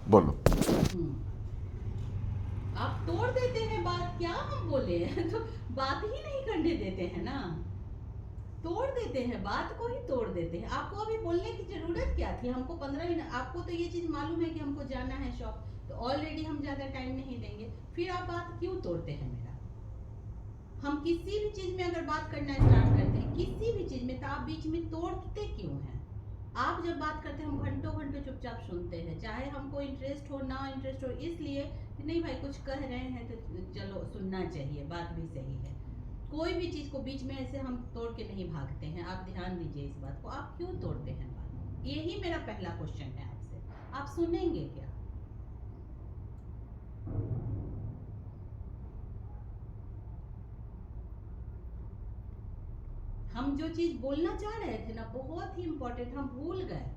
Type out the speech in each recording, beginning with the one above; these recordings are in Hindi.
बोलो। आप तोड़ देते हैं बात, क्या हम बोले तो बात ही नहीं करने देते हैं ना, तोड़ देते हैं, बात को ही तोड़ देते हैं। आपको अभी बोलने की जरूरत क्या थी? हमको 15 मिनट, आपको तो ये चीज मालूम है कि हमको जाना है शॉप, तो ऑलरेडी हम ज्यादा टाइम नहीं देंगे, फिर आप बात क्यों तोड़ते हैं मेरा? हम किसी भी चीज में अगर बात करना स्टार्ट करते हैं, किसी भी चीज में, तो आप बीच में तोड़ते क्यों हैं? आप जब बात करते हैं हम घंटों घंटों चुपचाप सुनते हैं, चाहे हमको इंटरेस्ट हो ना इंटरेस्ट हो, इसलिए कि नहीं भाई कुछ कह रहे हैं तो चलो सुनना चाहिए, बात भी सही है। कोई भी चीज को बीच में ऐसे हम तोड़ के नहीं भागते हैं, आप ध्यान दीजिए इस बात को। आप क्यों तोड़ते हैं बात? यही मेरा पहला क्वेश्चन है आपसे। आप सुनेंगे क्या? हम जो चीज बोलना चाह रहे थे ना, बहुत ही इंपॉर्टेंट, हम भूल गए।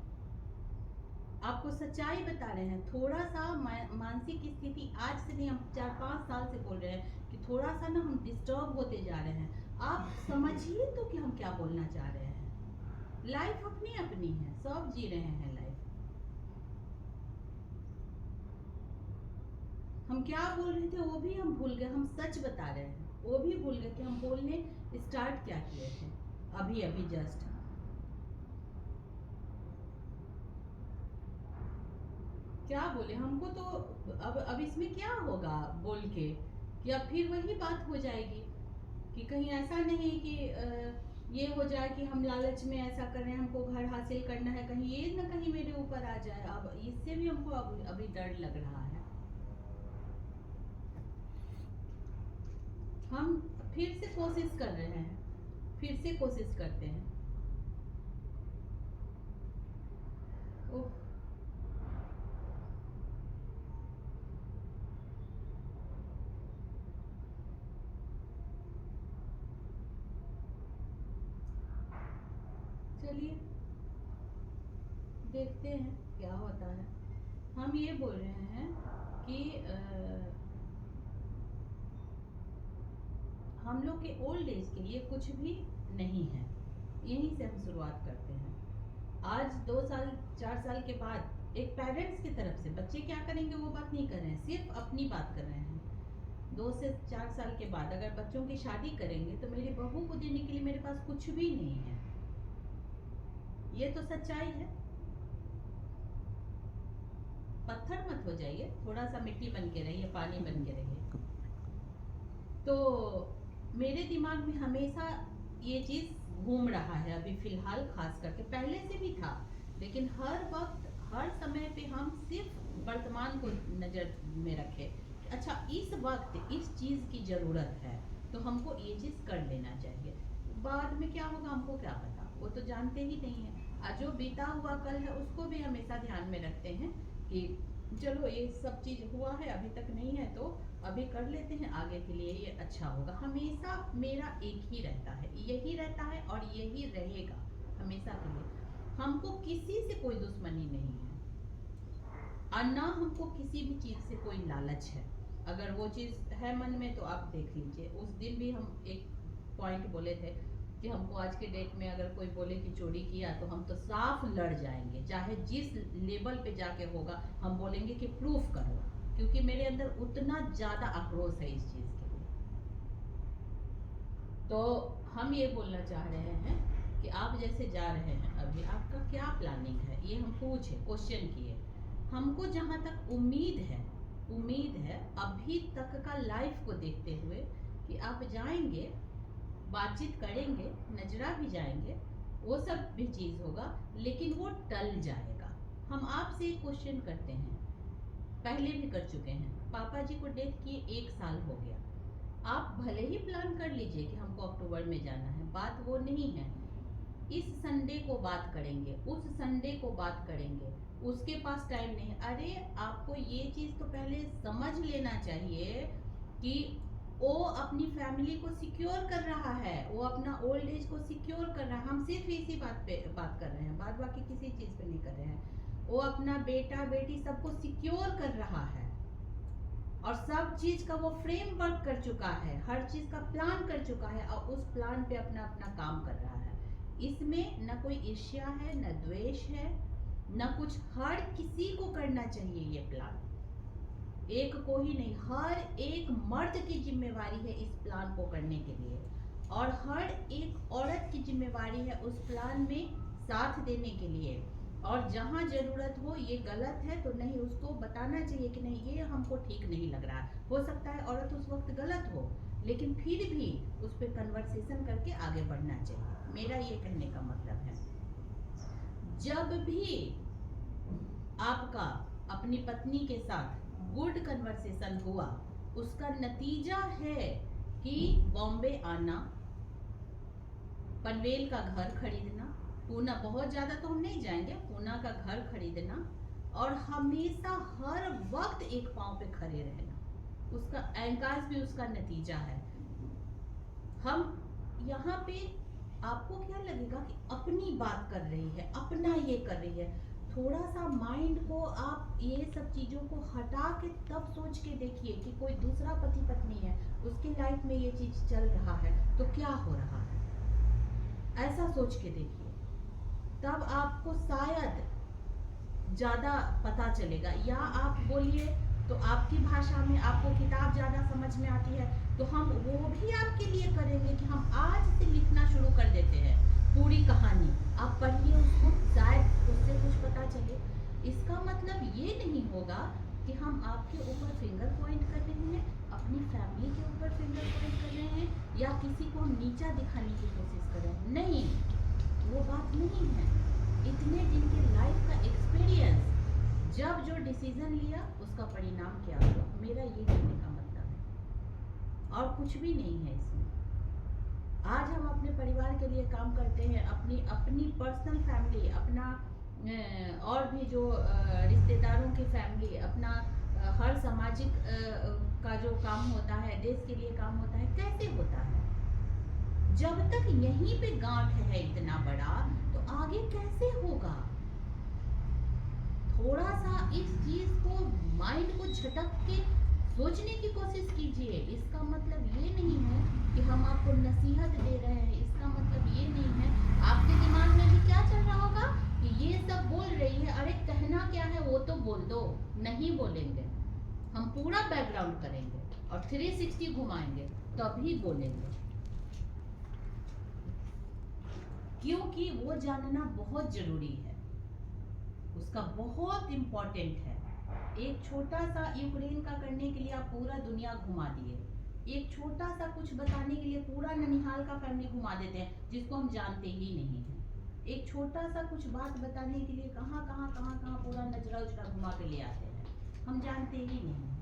आपको सच्चाई बता रहे हैं। थोड़ा सा मानसिक स्थिति, आज से नहीं, हम 4-5 साल से बोल रहे हैं कि थोड़ा सा ना हम डिस्टर्ब होते जा रहे हैं। आप समझिए तो कि हम क्या बोलना चाह रहे हैं। लाइफ अपनी अपनी है, सब जी रहे हैं लाइफ। हम क्या बोल रहे थे वो भी हम भूल गए, हम सच बता रहे हैं वो भी भूल गए कि हम बोलने स्टार्ट क्या किए थे अभी अभी जस्ट। क्या बोले हमको तो, अब इसमें क्या होगा बोल के, कि अब फिर वही बात हो जाएगी कि कहीं ऐसा नहीं कि ये हो जाए कि हम लालच में ऐसा कर रहे हैं, हमको घर हासिल करना है, कहीं ये ना कहीं मेरे ऊपर आ जाए। अब इससे भी हमको अभी डर लग रहा है। हम फिर से कोशिश कर रहे हैं, फिर से कोशिश करते हैं। ओह, चलिए देखते हैं क्या होता है। हम ये बोल रहे हैं कि हम लोग के ओल्ड एज के लिए कुछ भी नहीं है, यहीं से हम शुरुआत करते हैं। आज 2 साल 4 साल के बाद एक पेरेंट्स की तरफ से बच्चे क्या करेंगे वो बात नहीं कर रहे हैं, सिर्फ अपनी बात कर रहे हैं। 2 से 4 साल के बाद अगर बच्चों की शादी करेंगे तो मेरी बहू को देने के लिए मेरे पास कुछ भी नहीं है। ये तो सच्चाई है। पत्थर मत हो जाइए, थोड़ा सा मिट्टी बन के रहिए, पानी बन के रहिए। तो मेरे दिमाग में हमेशा ये चीज घूम रहा है अभी फिलहाल, खास करके पहले से भी था, लेकिन हर वक्त हर समय पे हम सिर्फ वर्तमान को नजर में रखें। अच्छा इस वक्त इस चीज की जरूरत है तो हमको ये चीज कर लेना चाहिए, बाद में क्या होगा हमको क्या पता, वो तो जानते ही नहीं है। आज जो बीता हुआ कल है उसको भी हमेशा ध्यान में रखते हैं कि चलो ये सब चीज हुआ है, अभी तक नहीं है तो अभी कर लेते हैं, आगे के लिए ये अच्छा होगा। हमेशा मेरा एक ही रहता है, यही रहता है और यही रहेगा हमेशा के लिए। हमको किसी से कोई दुश्मनी नहीं है और ना हमको किसी भी चीज से कोई लालच है। अगर वो चीज है मन में तो आप देख लीजिए, उस दिन भी हम एक पॉइंट बोले थे कि हमको आज के डेट में अगर कोई बोले कि चोरी किया तो हम तो साफ लड़ जाएंगे, चाहे जिस लेवल पे जाके होगा हम बोलेंगे कि प्रूफ करो, क्योंकि मेरे अंदर उतना ज्यादा आक्रोश है इस चीज के लिए। तो हम ये बोलना चाह रहे हैं कि आप जैसे जा रहे हैं अभी, आपका क्या प्लानिंग है, ये हम पूछे, क्वेश्चन किए। हमको जहाँ तक उम्मीद है अभी तक का लाइफ को देखते हुए कि आप जाएंगे, बातचीत करेंगे, नजरा भी जाएंगे, वो सब भी चीज होगा, लेकिन वो टल जाएगा। हम आपसे एक क्वेश्चन करते हैं, पहले भी कर चुके हैं, पापा जी को डेथ किए 1 साल हो गया। आप भले ही प्लान कर लीजिए कि हमको अक्टूबर में जाना है, बात वो नहीं है। इस संडे को बात करेंगे, उस संडे को बात करेंगे, उसके पास टाइम नहीं है। अरे आपको ये चीज तो पहले समझ लेना चाहिए कि वो अपनी फैमिली को सिक्योर कर रहा है, वो अपना ओल्ड एज को सिक्योर कर रहा है। हम सिर्फ इसी बात पे बात कर रहे हैं, बात बाकी किसी चीज पे नहीं कर रहे हैं। वो अपना बेटा बेटी सबको सिक्योर कर रहा है और सब चीज का वो फ्रेमवर्क कर चुका है, हर चीज का प्लान कर चुका है और उस प्लान पे अपना अपना काम कर रहा है। इसमें न कोई ईर्ष्या है, न द्वेष है, ना कुछ, हर किसी को करना चाहिए ये प्लान, एक को ही नहीं, हर एक मर्द की जिम्मेवारी है इस प्लान को करने के लिए, और हर एक औरत की जिम्मेवारी है उस प्लान में साथ देने के लिए। और जहाँ जरूरत हो ये गलत है तो नहीं, उसको बताना चाहिए कि नहीं ये हमको ठीक नहीं लग रहा है। हो सकता है औरत उस वक्त गलत हो, लेकिन फिर भी उस पर कन्वर्सेशन करके आगे बढ़ना चाहिए। मेरा ये कहने का मतलब है, जब भी आपका अपनी पत्नी के साथ गुड कन्वर्सेशन हुआ, उसका नतीजा है कि बॉम्बे आना, पनवेल का घर खरीदना, पूना, बहुत ज़्यादा तो हम नहीं जाएंगे, पूना का घर खरीदना, और हमेशा हर वक्त एक पांव पे खड़े रहना, उसका एहंकार भी उसका नतीजा है। हम यहाँ पे आपको क्या लगेगा कि अपनी बात कर रही है, अपना ये कर रही है, थोड़ा सा माइंड को आप ये सब चीज़ों को हटा के तब सोच के देखिए कि कोई दूसरा पति पत्नी है, उसके लाइफ में ये चीज़ चल रहा है तो क्या हो रहा है, ऐसा सोच के देखिए, तब आपको शायद ज़्यादा पता चलेगा। या आप बोलिए तो आपकी भाषा में आपको किताब ज़्यादा समझ में आती है तो हम वो भी आपके लिए करेंगे कि हम आज से लिखना शुरू कर देते हैं पूरी कहानी, आप पढ़िए उसको, शायद उससे कुछ पता चले। इसका मतलब ये नहीं होगा कि हम आपके ऊपर फिंगर पॉइंट कर रहे हैं, अपनी फैमिली के ऊपर फिंगर पॉइंट कर रहे हैं, या किसी को हम नीचा दिखाने की कोशिश कर रहे हैं, नहीं, वो बात नहीं है। इतने दिन के लाइफ का एक्सपीरियंस, जब जो डिसीजन लिया उसका परिणाम क्या हुआ, मेरा ये कहने का मतलब है, और कुछ भी नहीं है इसमें। आज हम अपने परिवार के लिए काम करते हैं, अपनी अपनी पर्सनल फैमिली, अपना और भी जो रिश्तेदारों की फैमिली, अपना हर सामाजिक का जो काम होता है, देश के लिए काम होता है, कैसे होता है? जब तक यहीं पे गांठ है इतना बड़ा, तो आगे कैसे होगा? थोड़ा सा इस चीज को, माइंड को झटक के सोचने की कोशिश कीजिए। इसका मतलब ये नहीं है कि हम आपको नसीहत दे रहे हैं, इसका मतलब ये नहीं है, आपके दिमाग में भी क्या चल रहा होगा कि ये सब बोल रही है, अरे कहना क्या है वो तो बोल दो। नहीं बोलेंगे, हम पूरा बैकग्राउंड करेंगे और 360 घुमाएंगे तभी बोलेंगे, क्योंकि वो जानना बहुत जरूरी है, उसका बहुत इम्पोर्टेंट है। एक छोटा सा यूक्रेन का करने के लिए आप पूरा दुनिया घुमा दिए, एक छोटा सा कुछ बताने के लिए पूरा ननिहाल का फैमिली घुमा देते हैं जिसको हम जानते ही नहीं हैं। एक छोटा सा कुछ बात बताने के लिए कहाँ कहाँ कहाँ कहाँ पूरा नजरा उजरा घुमा के ले आते हैं, हम जानते ही नहीं हैं।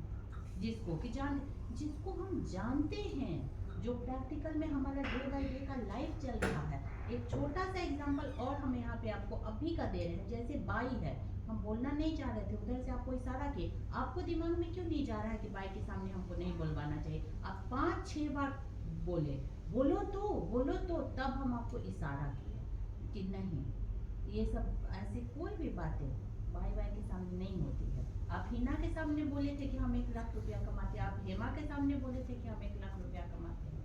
जिसको हम जानते हैं, जो प्रैक्टिकल में हमारा डे बाय डे का लाइफ चल रहा है। एक छोटा सा एग्जांपल और हम यहाँ पे आपको अभी का दे रहे हैं, जैसे बाई है, हम बोलना नहीं चाह रहे थे, उधर से आपको इशारा किए, आपको दिमाग में क्यों नहीं जा रहा है कि बाई के सामने हमको नहीं बोलवाना चाहिए? आप 5-6 बार बोले, बोलो तो तब हम आपको इशारा किए कि नहीं, ये सब ऐसी कोई भी बातें बाई के सामने नहीं होती है। आप हिना के सामने बोले थे कि हम 1 लाख रुपया कमाते हैं, आप हेमा के सामने बोले थे कि हम 1 लाख रुपया कमाते हैं,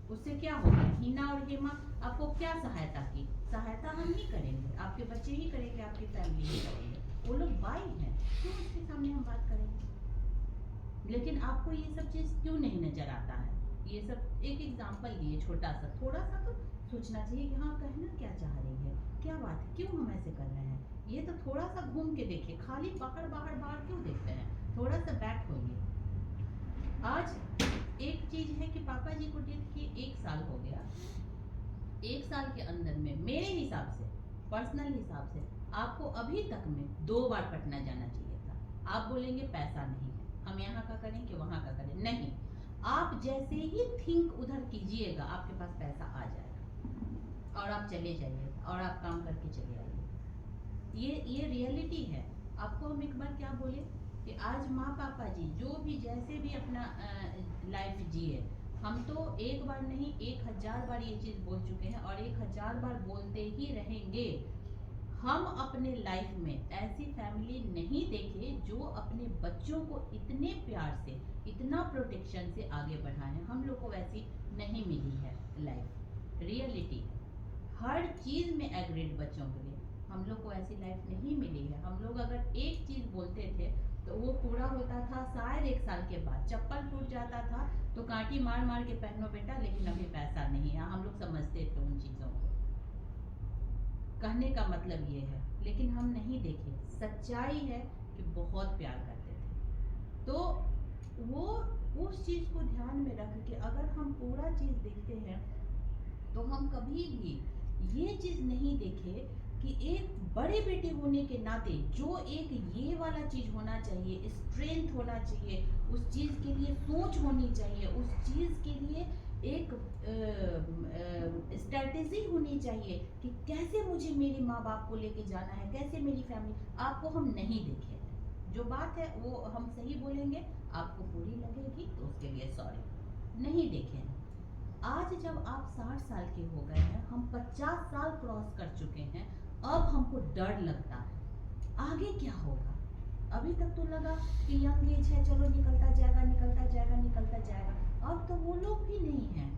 उससे क्या होगा? हिना और हेमा आपको क्या सहायता की? सहायता हम ही करेंगे, आपके बच्चे ही करेंगे, आपकी फैमिली ही करेंगे, वो लोग बाई हैं, क्यों उसके सामने हम बात करेंगे? लेकिन आपको ये सब चीज़ क्यों नहीं नजर आता है? ये सब एक एग्जाम्पल दिए छोटा सा, थोड़ा सा तो सोचना चाहिए कि हाँ कहना क्या चाह रही है, क्या बात है, क्यों हम ऐसे कर रहे हैं? ये तो थोड़ा सा घूम के देखिए, खाली बाहर बाहर बाहर क्यों देखते हैं? थोड़ा सा बैक होइए। आज एक चीज है कि पापा जी को डेथ किए 1 साल हो गया, 1 साल के अंदर में मेरे हिसाब से, पर्सनल हिसाब से, आपको अभी तक में 2 बार पटना जाना चाहिए था। आप बोलेंगे पैसा नहीं है, हम यहाँ का करें कि वहाँ का करें, नहीं, आप जैसे ही थिंक उधर कीजिएगा आपके पास पैसा आ जाएगा और आप चले जाइए और आप काम करके चले आइए। ये रियलिटी है। आपको हम एक बार क्या बोले कि आज माँ पापा जी जो भी जैसे भी अपना लाइफ जिए, हम तो एक बार नहीं 1000 बार ये चीज़ बोल चुके हैं और 1000 बार बोलते ही रहेंगे। हम अपने लाइफ में ऐसी फैमिली नहीं देखे जो अपने बच्चों को इतने प्यार से, इतना प्रोटेक्शन से आगे बढ़ाए। हम लोग को वैसी नहीं मिली है लाइफ, रियलिटी है। हर चीज़ में एग्रीड बच्चों के लिए हम लोग को ऐसी लाइफ नहीं मिली है। हम लोग अगर एक चीज़ बोलते थे तो वो पूरा होता था शायद 1 साल के बाद। चप्पल टूट जाता था तो कांटी मार मार के पहनो बेटा, लेकिन अभी पैसा नहीं है। हम लोग समझते थे उन चीज़ों को। कहने का मतलब ये है, लेकिन हम नहीं देखे। सच्चाई है कि बहुत प्यार करते थे। तो वो उस चीज़ को ध्यान में रख के अगर हम पूरा चीज़ देखते हैं तो हम कभी भी ये चीज़ नहीं देखे कि एक बड़े बेटे होने के नाते जो एक ये वाला चीज़ होना चाहिए, स्ट्रेंथ होना चाहिए, उस चीज़ के लिए सोच होनी चाहिए, उस चीज़ के लिए एक स्ट्रैटेजी होनी चाहिए कि कैसे मुझे मेरे माँ बाप को लेके जाना है, कैसे मेरी फैमिली, आपको हम नहीं देखे। जो बात है वो हम सही बोलेंगे, आपको बुरी लगेगी तो उसके लिए सॉरी, नहीं देखे हैं। आज जब आप 60 साल के हो गए हैं, हम 50 साल क्रॉस कर चुके हैं, अब हमको डर लगता है आगे क्या होगा। अभी तक तो लगा कि यंग एज है, चलो निकलता जाएगा निकलता जाएगा निकलता जाएगा। अब तो वो लोग भी नहीं हैं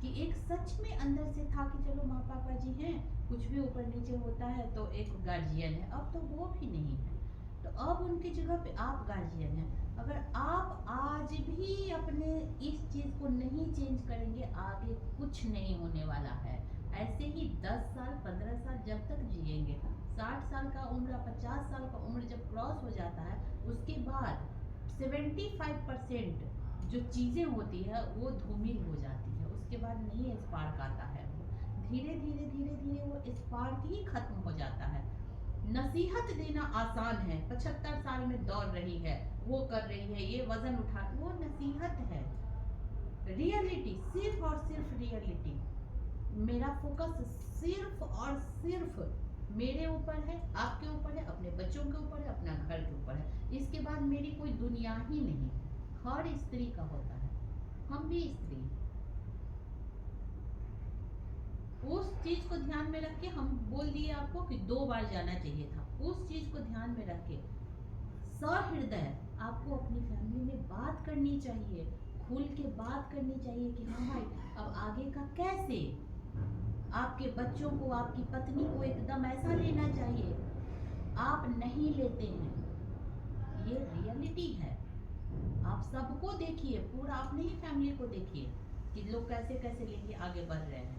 कि एक सच में अंदर से था कि चलो माँ पापा जी हैं, कुछ भी ऊपर नीचे होता है तो एक गार्जियन है। अब तो वो भी नहीं है, तो अब उनकी जगह पे आप गार्जियन हैं। अगर आप आज भी अपने इस चीज़ को नहीं चेंज करेंगे, आगे कुछ नहीं होने वाला है। ऐसे ही 10 साल 15 साल जब तक जिएंगे, 60 साल का उम्र 50 साल का उम्र जब क्रॉस हो जाता है, उसके बाद 75% जो चीज़ें होती है वो धूमिल हो जाती है। उसके बाद नहीं स्पार्क आता है। धीरे धीरे धीरे धीरे वो स्पार्क ही खत्म हो जाता है। नसीहत देना आसान है, 75 साल में दौड़ रही है, वो कर रही है, ये वजन उठा, वो नसीहत है। रियलिटी, सिर्फ और सिर्फ रियलिटी। मेरा फोकस सिर्फ और सिर्फ मेरे ऊपर है, आपके ऊपर है, अपने बच्चों के ऊपर है, अपना घर के ऊपर है। इसके बाद मेरी कोई दुनिया ही नहीं है। हर स्त्री का होता है, हम भी स्त्री। उस चीज को ध्यान में रख के हम बोल दिए आपको कि 2 बार जाना चाहिए था। उस चीज को ध्यान में रख के सहृदय आपको अपनी फैमिली में बात करनी चाहिए, खुल के बात करनी चाहिए कि हाँ भाई अब आगे का कैसे। आपके बच्चों को, आपकी पत्नी को एकदम ऐसा लेना चाहिए, आप नहीं लेते हैं, ये रियलिटी है। आप सबको देखिए, पूरा अपनी ही फैमिली को देखिए कि लोग कैसे कैसे लेके आगे बढ़ रहे हैं।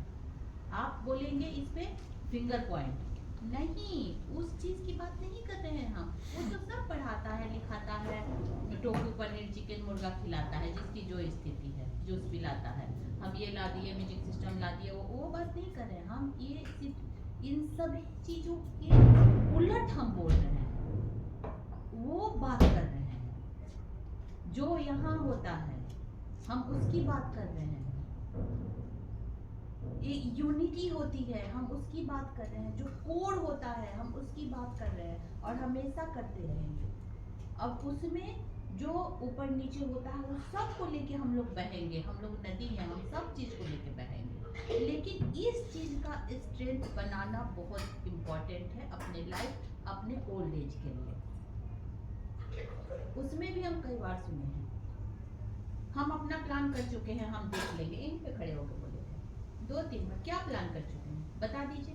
आप बोलेंगे इस पे फिंगर पॉइंट, नहीं, उस चीज की बात नहीं कर रहे हैं हम। वो तो सब पढ़ाता है, लिखाता है, टोफू पनीर चिकन मुर्गा खिलाता है, जिसकी जो स्थिति है, जूस पिलाता है, हम ये ला दिए, म्यूजिक सिस्टम ला दिए, वो बात नहीं कर रहे हैं हम। ये सिर्फ इन सभी चीजों के उलट हम बोल रहे हैं, वो बात कर रहे हैं जो यहाँ होता है, हम उसकी बात कर रहे हैं। यूनिटी होती है, हम उसकी बात कर रहे हैं। जो कोड होता है, हम उसकी बात कर रहे हैं और हमेशा करते रहेंगे। अब उसमें जो ऊपर नीचे होता है वो सब को लेके हम लोग बहेंगे। हम लोग नदी हैं, हम सब चीज़ को लेके बहेंगे। लेकिन इस चीज़ का स्ट्रेंथ बनाना बहुत इम्पोर्टेंट है अपने लाइफ, अपने ओल्ड एज के लिए। उसमें भी हम कई बार सुने हैं, हम अपना प्लान कर चुके हैं, हम देख लेंगे। इन पे खड़े होकर बोले थे 2-3 बार, क्या प्लान कर चुके हैं बता दीजिए,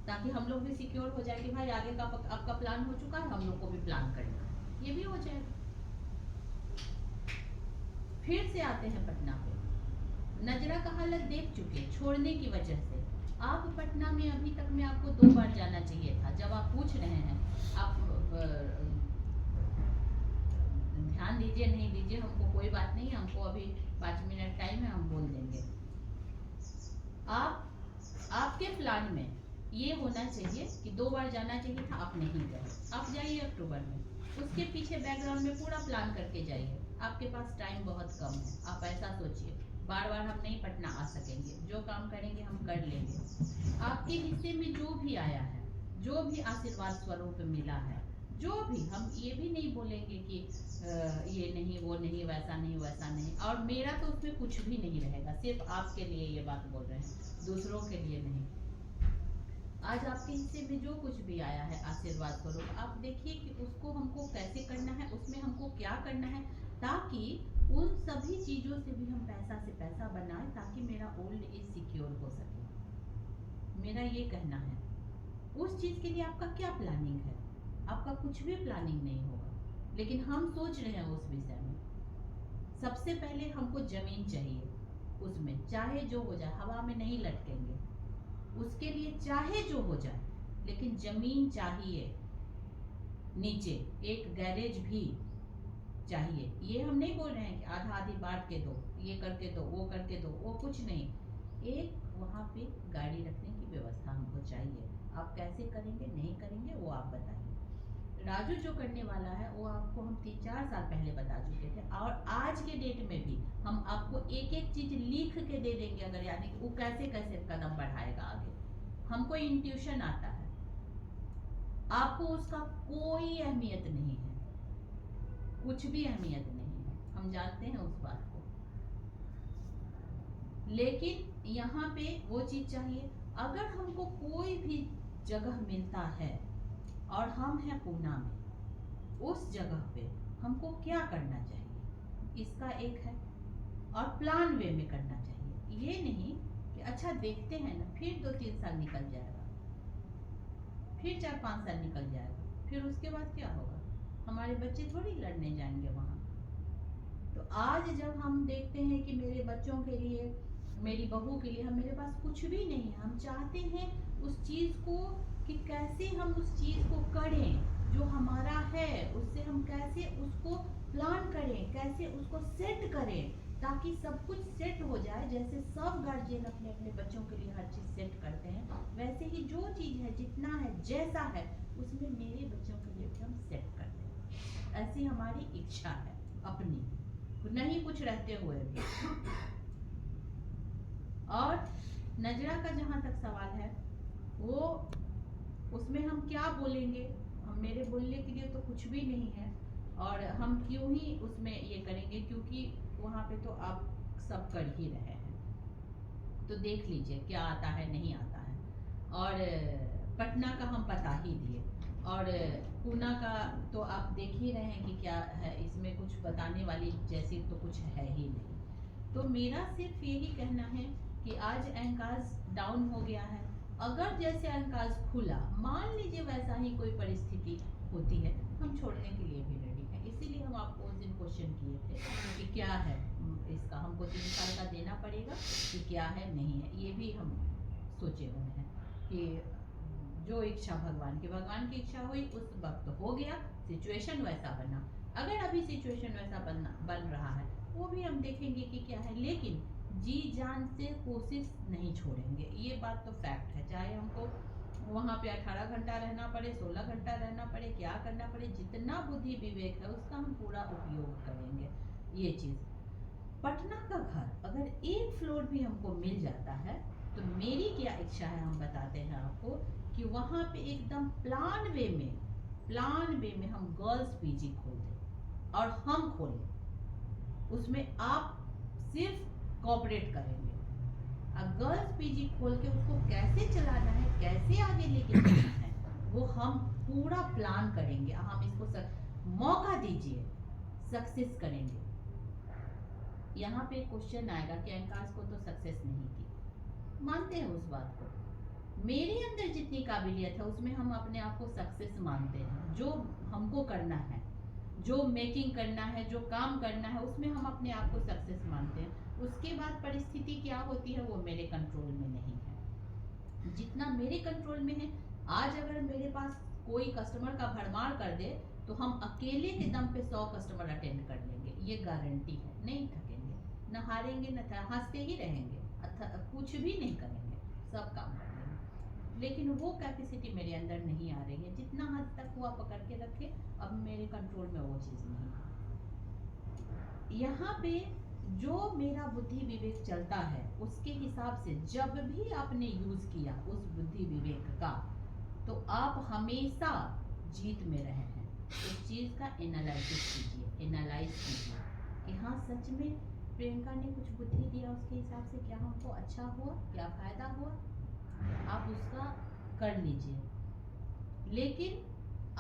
ताकि हम लोग भी सिक्योर हो जाए कि भाई आगे का आपका प्लान हो चुका है, हम लोग को भी प्लान करना है, ये भी हो जाएगा। फिर से आते हैं पटना पे। नजरा का हालत देख चुके, छोड़ने की वजह से। आप पटना में अभी तक में आपको 2 बार जाना चाहिए था। जब आप पूछ रहे हैं, आप ध्यान दीजिए, नहीं दीजिए हमको कोई बात नहीं, हमको अभी 5 मिनट टाइम है, हम बोल देंगे। आपके प्लान में ये होना चाहिए कि 2 बार जाना चाहिए था, आप नहीं गए। आप जाइए अक्टूबर में, उसके पीछे बैकग्राउंड में पूरा प्लान करके जाइए। आपके पास टाइम बहुत कम है, आप ऐसा सोचिए, बार बार हम नहीं पटना आ सकेंगे, जो काम करेंगे हम कर लेंगे। आपके हिस्से में जो भी आया है, जो भी आशीर्वाद स्वरूप मिला है, जो भी, हम ये भी नहीं बोलेंगे कि ये नहीं, वो नहीं, वैसा नहीं, वैसा नहीं। और मेरा तो उसमें कुछ भी नहीं रहेगा, सिर्फ आपके लिए ये बात बोल रहे हैं, दूसरों के लिए नहीं। आज आपके हिस्से में जो कुछ भी आया है आशीर्वाद स्वरूप, आप देखिए कि उसको हमको कैसे करना है, उसमें हमको क्या करना है, ताकि उन सभी चीज़ों से भी हम पैसा से पैसा बनाएं, ताकि मेरा ओल्ड एज सिक्योर हो सके। मेरा ये कहना है, उस चीज के लिए आपका क्या प्लानिंग है? आपका कुछ भी प्लानिंग नहीं होगा, लेकिन हम सोच रहे हैं उस विषय में। सबसे पहले हमको जमीन चाहिए, उसमें चाहे जो हो जाए, हवा में नहीं लटकेंगे, उसके लिए चाहे जो हो जाए, लेकिन जमीन चाहिए। नीचे एक गैरेज भी चाहिए। ये हम नहीं बोल रहे हैं कि आधा आधी बांट के दो, ये करके दो, वो करके दो, वो कुछ नहीं। एक वहाँ पे गाड़ी रखने की व्यवस्था हमको चाहिए। आप कैसे करेंगे नहीं करेंगे वो आप बताइए। राजू जो करने वाला है वो आपको हम 3-4 साल पहले बता चुके थे, और आज के डेट में भी हम आपको एक एक चीज लिख के दे देंगे, अगर यानी कि वो कैसे कैसे कदम बढ़ाएगा आगे। हमको इंट्यूशन आता है, आपको उसका कोई अहमियत नहीं है, कुछ भी अहमियत नहीं है, हम जानते हैं उस बात को। लेकिन यहाँ पे वो चीज चाहिए। अगर हमको कोई भी जगह मिलता है और हम हैं पूना में, उस जगह पे हमको क्या करना चाहिए, इसका एक है, और प्लान वे में करना चाहिए। ये नहीं कि अच्छा देखते हैं ना, फिर 2-3 साल निकल जाएगा, फिर 4-5 साल निकल जाएगा, फिर उसके बाद क्या होगा? हमारे बच्चे थोड़ी लड़ने जाएंगे वहाँ। तो आज जब हम देखते हैं कि मेरे बच्चों के लिए, मेरी बहू के लिए, हम मेरे पास कुछ भी नहीं है, हम चाहते हैं उस चीज़ को कि कैसे हम उस चीज़ को करें जो हमारा है, उससे हम कैसे उसको प्लान करें, कैसे उसको सेट करें, ताकि सब कुछ सेट हो जाए। जैसे सब गार्जियन अपने अपने बच्चों के लिए हर चीज़ सेट करते हैं, वैसे ही जो चीज़ है, जितना है, जैसा है, उसमें मेरे बच्चों के लिए भी हम सेट करते हैं। ऐसी हमारी इच्छा है अपनी, नहीं कुछ रहते हुए भी। और नजरा का जहाँ तक सवाल है, वो उसमें हम क्या बोलेंगे, हम मेरे बोलने के लिए तो कुछ भी नहीं है, और हम क्यों ही उसमें ये करेंगे, क्योंकि वहाँ पे तो आप सब कर ही रहे हैं। तो देख लीजिए क्या आता है नहीं आता है। और पटना का हम बता ही दिए, और पूना का तो आप देख ही रहे हैं कि क्या है, इसमें कुछ बताने वाली जैसी तो कुछ है ही नहीं। तो मेरा सिर्फ यही कहना है कि आज एंकाज डाउन हो गया है। अगर जैसे एंकाज खुला, मान लीजिए वैसा ही कोई परिस्थिति होती है, हम छोड़ने के लिए भी रेडी हैं। इसीलिए हम आपको उस दिन क्वेश्चन किए थे कि क्या है इसका, हमको 3 साल का देना पड़ेगा कि क्या है नहीं है। ये भी हम सोचे हुए हैं कि जो इच्छा भगवान की इच्छा हुई, उस वक्त हो गया, सिचुएशन वैसा बना। अगर अभी सिचुएशन वैसा बन रहा है, वो भी हम देखेंगे कि क्या है, लेकिन जी जान से कोशिश नहीं छोड़ेंगे। ये बात तो फैक्ट है, चाहे हमको वहाँ पे 18 घंटा रहना पड़े, 16 घंटा रहना पड़े, क्या करना पड़े, जितना बुद्धि विवेक है उसका हम पूरा उपयोग करेंगे। ये चीज़, पटना का घर अगर एक फ्लोर भी हमको मिल जाता है, तो मेरी क्या इच्छा है हम बताते हैं आपको, कि वहाँ पे एकदम प्लान वे में हम गर्ल्स पीजी खोल दें, और हम खोलें, उसमें आप सिर्फ कोऑपरेट करेंगे। गर्ल्स पीजी खोल के उसको कैसे चलाना है, कैसे आगे लेके जाना है, वो हम पूरा प्लान करेंगे। हम इसको मौका दीजिए, सक्सेस करेंगे। यहाँ पे क्वेश्चन आएगा कि एंकाज को तो सक्सेस नहीं की, मानते हैं उस बात को। मेरे अंदर जितनी काबिलियत है उसमें हम अपने आप को सक्सेस मानते हैं। जो हमको करना है, जो मेकिंग करना है, जो काम करना है, उसमें हम अपने आप को सक्सेस मानते हैं। उसके बाद परिस्थिति क्या होती है वो मेरे कंट्रोल में नहीं है। जितना मेरे कंट्रोल में है, आज अगर मेरे पास कोई कस्टमर का भरमार कर दे, तो हम अकेले के दम पे 100 कस्टमर अटेंड कर लेंगे, ये गारंटी है। नहीं थकेंगे, न हारेंगे, न हंसते ही रहेंगे, कुछ भी नहीं करेंगे, सब काम कर लेंगे। लेकिन वो कैपेसिटी मेरे अंदर नहीं आ रही है। जितना हद तक हुआ पकड़ के रखे, अब मेरे कंट्रोल में वो चीज़ नहीं है। यहाँ पे जो मेरा बुद्धि विवेक चलता है, उसके हिसाब से जब भी आपने यूज किया उस बुद्धि विवेक का, तो आप हमेशा जीत में रहे हैं। उस चीज का एनालिसिस कीजिए, एनालाइज कीजिए कि हाँ सच में प्रियंका ने कुछ बुद्धि दिया, उसके हिसाब से क्या हमको अच्छा हुआ, क्या फायदा हुआ, आप उसका कर लीजिए। लेकिन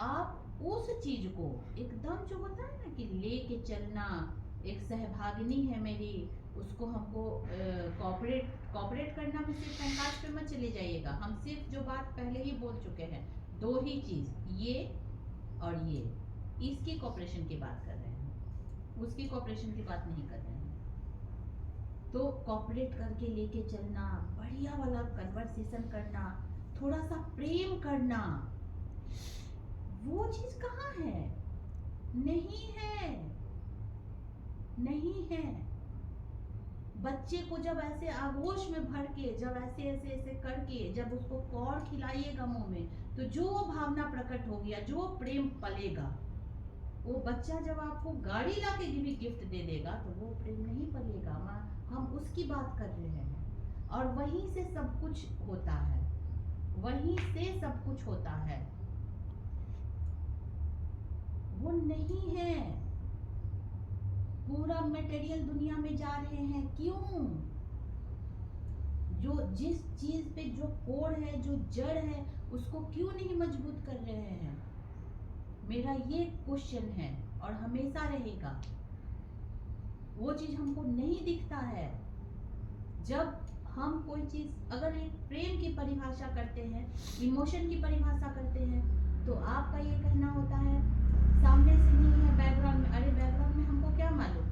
आप उस चीज को एकदम, जो होता है ना कि लेके चलना, एक सहभागिनी है मेरी, उसको हमको कॉपरेट करना भी सिर्फ एनकाश पे मत चले जाइएगा। हम सिर्फ जो बात पहले ही बोल चुके हैं, दो ही चीज, ये और ये, इसकी कॉपरेशन की बात कर रहे हैं, उसकी कॉपरेशन की बात नहीं कर रहे हैं। तो कॉपरेट करके लेके चलना, बढ़िया वाला कन्वर्सेशन करना, थोड़ा सा प्रेम करना, वो चीज कहाँ है? नहीं है, नहीं है। बच्चे को जब ऐसे आगोश में भर के, जब ऐसे ऐसे ऐसे करके, जब उसको कौर खिलाइएगा मुंह में, तो जो भावना प्रकट हो गया, जो प्रेम पलेगा, वो बच्चा जब आपको गाड़ी लाके भी गिफ्ट दे देगा तो वो प्रेम नहीं पलेगा। हम उसकी बात कर रहे हैं। और वहीं से सब कुछ होता है, वहीं से सब कुछ होता है। वो नहीं है। पूरा मटेरियल दुनिया में जा रहे हैं, क्यों? जो जिस चीज पे जो कोड़ है, जो जड़ है, उसको क्यों नहीं मजबूत कर रहे हैं? मेरा ये क्वेश्चन है और हमेशा रहेगा। वो चीज हमको नहीं दिखता है। जब हम कोई चीज, अगर एक प्रेम की परिभाषा करते हैं, इमोशन की परिभाषा करते हैं, तो आपका ये कहना होता है सामने से नहीं है, बैकग्राउंड में। अरे बैकग्राउंड में हमको क्या मालूम?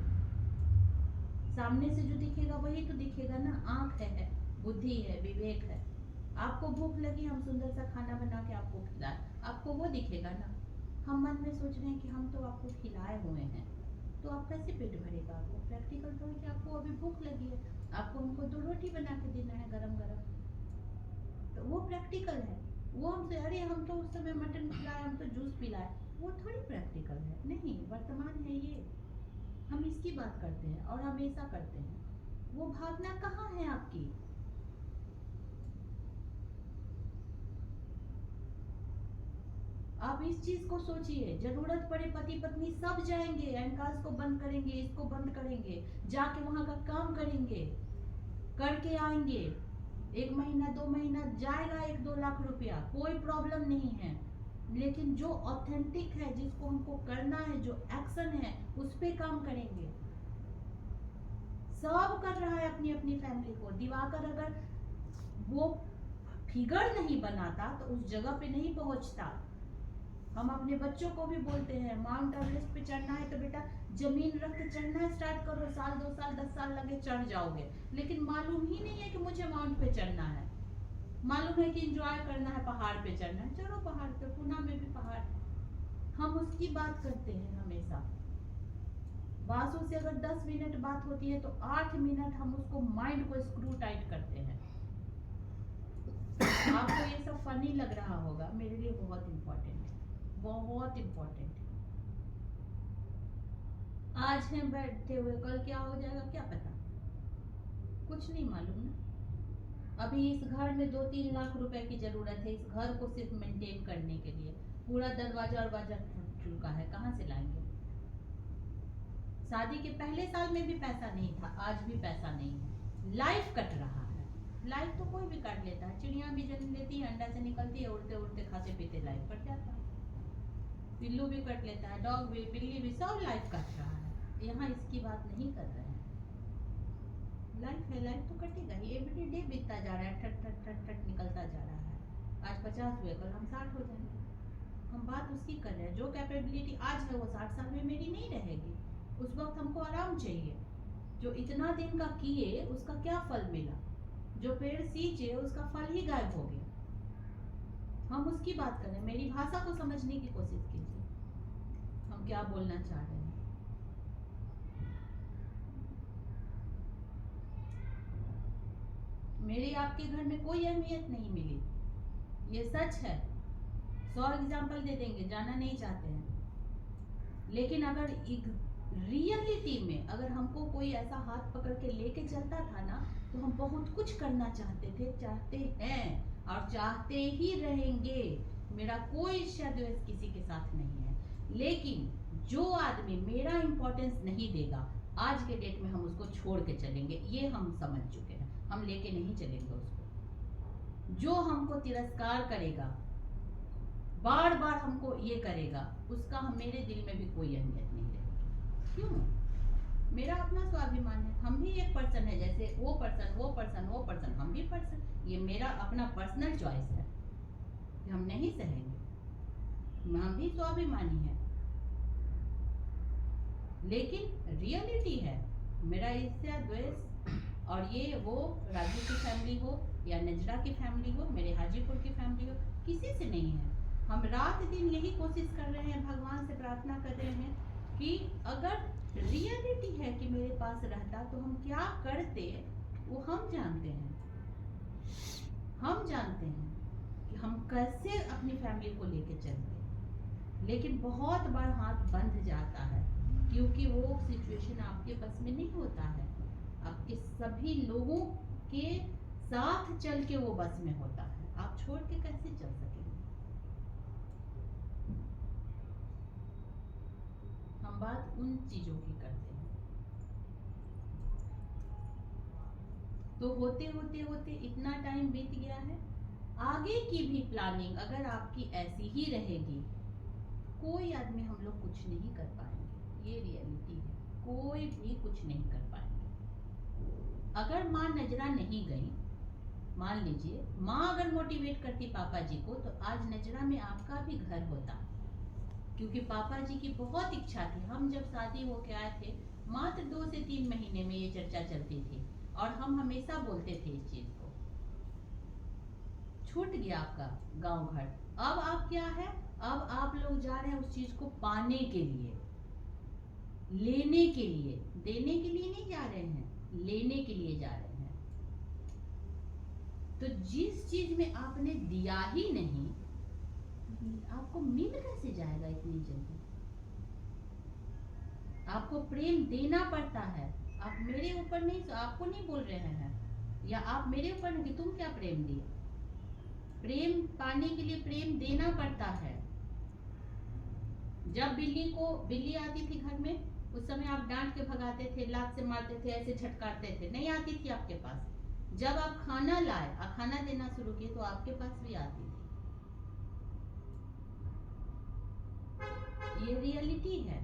सामने से जो दिखेगा वही तो दिखेगा ना। आंख है, बुद्धि है, विवेक है। आपको भूख लगी, हम सुंदर सा खाना बना के आपको खिलाए, आपको वो दिखेगा ना। हम मन में सोच रहे हैं कि हम तो आपको खिलाए हुए हैं, तो आप कैसे पेट भरेगा? आपको प्रैक्टिकल तो है कि आपको अभी भूख लगी है, आपको हमको 2 रोटी बना के देना है गरम गरम, तो वो प्रैक्टिकल है। वो हमसे, अरे हम तो उस समय मटन खिलाए, हम तो जूस पिलाए, वो थोड़ी प्रैक्टिकल है। नहीं, वर्तमान है ये। हम इसकी बात करते हैं और हमेशा करते हैं। वो भावना कहाँ है आपकी? आप इस चीज को सोचिए। जरूरत पड़े पति पत्नी सब जाएंगे, एनकास को बंद करेंगे, इसको बंद करेंगे, जाके वहां का काम करेंगे, करके आएंगे। 1 महीना 2 महीना जाएगा, 1-2 लाख रुपया, कोई प्रॉब्लम नहीं है। लेकिन जो ऑथेंटिक है, जिसको हमको करना है, जो एक्शन है, उस पे काम करेंगे। सब कर रहा है अपनी अपनी फैमिली को। दिवाकर अगर वो फिगर नहीं बनाता तो उस जगह पे नहीं पहुंचता। हम अपने बच्चों को भी बोलते हैं, माउंट एवरेस्ट पे चढ़ना है तो बेटा जमीन रख के चढ़ना स्टार्ट करो, 1 साल 2 साल 10 साल लगे चढ़ जाओगे। लेकिन मालूम ही नहीं है कि मुझे माउंट पे चढ़ना है। मालूम है कि एंजॉय करना है, पहाड़ पे चढ़ना है, चलो पहाड़ पे। पुणे में भी पहाड़, हम उसकी बात करते हैं हमेशा। बासु से अगर 10 मिनट बात होती है तो 8 मिनट हम उसको माइंड को स्क्रू टाइट करते हैं। आपको ये सब फनी लग रहा होगा, मेरे लिए बहुत इंपॉर्टेंट है, बहुत इंपॉर्टेंट है। आज हैं बैठे हुए, कल क्या हो जाएगा क्या पता, कुछ नहीं मालूम ना। अभी इस घर में 2-3 लाख रुपए की जरूरत है, इस घर को सिर्फ मेंटेन करने के लिए। पूरा दरवाजा और टूट चुका है, कहाँ से लाएंगे? शादी के पहले साल में भी पैसा नहीं था, आज भी पैसा नहीं है। लाइफ कट रहा है। लाइफ तो कोई भी काट लेता है, चिड़िया भी जन्म लेती है, अंडा से निकलती है, उड़ते उड़ते खाते पीते लाइफ कट जाता है। पिल्लू भी कट लेता है, डॉग भी, बिल्ली भी, सब लाइफ कट रहा है। यहाँ इसकी बात नहीं कर रहे हैं। लाइफ है, लाइफ तो कटेगा ही। एवरी डे बीतता जा रहा है, ठट ठट ठट ठट निकलता जा रहा है। आज 50 हुए, कल हम 60 हो जाएंगे। हम बात उसकी कर रहे हैं। जो कैपेबिलिटी आज है वो 60 साल में मेरी नहीं रहेगी। उस वक्त हमको आराम चाहिए। जो इतना दिन का किए उसका क्या फल मिला? जो पेड़ सींचे उसका फल ही गायब हो गया। हम उसकी बात कर रहे हैं। मेरी भाषा को समझने की कोशिश कीजिए, हम क्या बोलना चाह रहे हैं। मेरी आपके घर में कोई अहमियत नहीं मिली, ये सच है। 100 एग्जाम्पल दे देंगे, जाना नहीं चाहते हैं। लेकिन अगर रियलिटी में अगर हमको कोई ऐसा हाथ पकड़ के लेके चलता था ना, तो हम बहुत कुछ करना चाहते थे, चाहते हैं और चाहते ही रहेंगे। मेरा कोई द्वेष किसी के साथ नहीं है। लेकिन जो आदमी मेरा इंपॉर्टेंस नहीं देगा, आज के डेट में हम उसको छोड़ के चलेंगे, ये हम समझ चुके हैं। हम लेके नहीं चलेंगे उसको। जो हमको तिरस्कार करेगा, बार बार हमको ये करेगा, उसका मेरे दिल में भी कोई अहमियत नहीं रहेगी। क्यों? मेरा अपना स्वाभिमान है, हम भी एक पर्सन है, जैसे वो पर्सन हम भी पर्सन। ये मेरा अपना पर्सनल चॉइस है कि हम नहीं सहेंगे, हम भी स्वाभिमानी है। लेकिन रियलिटी है, मेरा ईर्ष्या द्वेष और ये वो राजू की फैमिली हो या नजरा की फैमिली हो, मेरे हाजीपुर की फैमिली हो, किसी से नहीं है। हम रात दिन यही कोशिश कर रहे हैं, भगवान से प्रार्थना कर रहे हैं कि अगर रियलिटी है कि मेरे पास रहता तो हम क्या करते, वो हम जानते हैं। हम जानते हैं कि हम कैसे अपनी फैमिली को लेके चलते, लेकिन बहुत बार हाथ बंध जाता है क्योंकि वो सिचुएशन आपके बस में नहीं होता है। आपके सभी लोगों के साथ चल के वो बस में होता है, आप छोड़ के कैसे चल सकेंगे। हम बात उन चीजों की करते हैं। तो होते होते होते इतना टाइम बीत गया है, आगे की भी प्लानिंग अगर आपकी ऐसी ही रहेगी, कोई आदमी हम लोग कुछ नहीं कर पाएंगे। ये रियलिटी है, कोई भी कुछ नहीं कर पाएंगे। अगर माँ नजरा नहीं गई, मान लीजिए माँ अगर मोटिवेट करती पापा जी को, तो आज नजरा में आपका भी घर होता, क्योंकि पापा जी की बहुत इच्छा थी। हम जब शादी होके आए थे, मात्र 2 से 3 महीने में ये चर्चा चलती थी और हम हमेशा बोलते थे इस चीज को। छूट गया आपका गांव घर, अब आप क्या है, अब आप लोग जा रहे हैं उस चीज को पाने के लिए, लेने के लिए। देने के लिए नहीं जा रहे हैं, लेने के लिए जा रहे हैं। तो जिस चीज में आपने दिया ही नहीं, आपको मिल कैसे जाएगा इतनी जल्दी। आपको प्रेम देना पड़ता है। आप मेरे ऊपर नहीं, आपको नहीं बोल रहे हैं, या आप मेरे ऊपर नहीं कि तुम क्या प्रेम दिए। प्रेम पाने के लिए प्रेम देना पड़ता है। जब बिल्ली आती थी घर में, उस समय आप डांट के भगाते थे, लात से मारते थे, ऐसे झटकारते थे, नहीं आती थी आपके पास। जब आप खाना लाए और खाना देना शुरू किए तो आपके पास भी आती थी। ये रियलिटी है।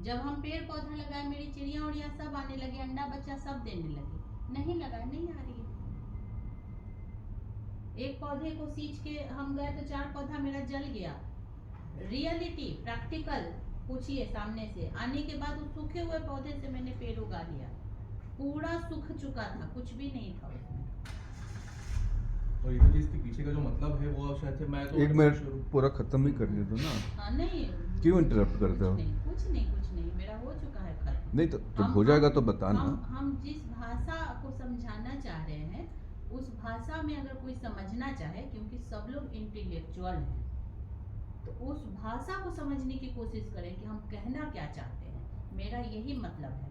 जब हम पेड़ पौधा लगाए, मेरी चिड़िया उड़िया सब आने लगे, अंडा बच्चा सब देने लगे। नहीं लगाए, नहीं आ रही है। एक पौधे को सींच के हम गए तो 4 पौधा मेरा जल गया। रियलिटी, प्रैक्टिकल पूछिए सामने से। आने के बाद उस सूखे हुए पौधे से मैंने पेड़ उगा लिया, पूरा सूख चुका था, कुछ भी नहीं था उसमें। और ये चीज के पीछे का जो मतलब है वो शायद से मैं तो एक मिनट पूरा खत्म ही करने दो ना। हाँ, नहीं क्यों इंटरप्ट करते हो? कुछ नहीं, मेरा हो चुका है खत्म। नहीं तो जब हो जाएगा तो बताना। हम जिस भाषा को समझाना चाह रहे हैं, उस भाषा में अगर कोई समझना चाहे, क्योंकि सब लोग इंटेलेक्चुअल हैं, तो उस भाषा को समझने की कोशिश करें कि हम कहना क्या चाहते हैं। मेरा यही मतलब है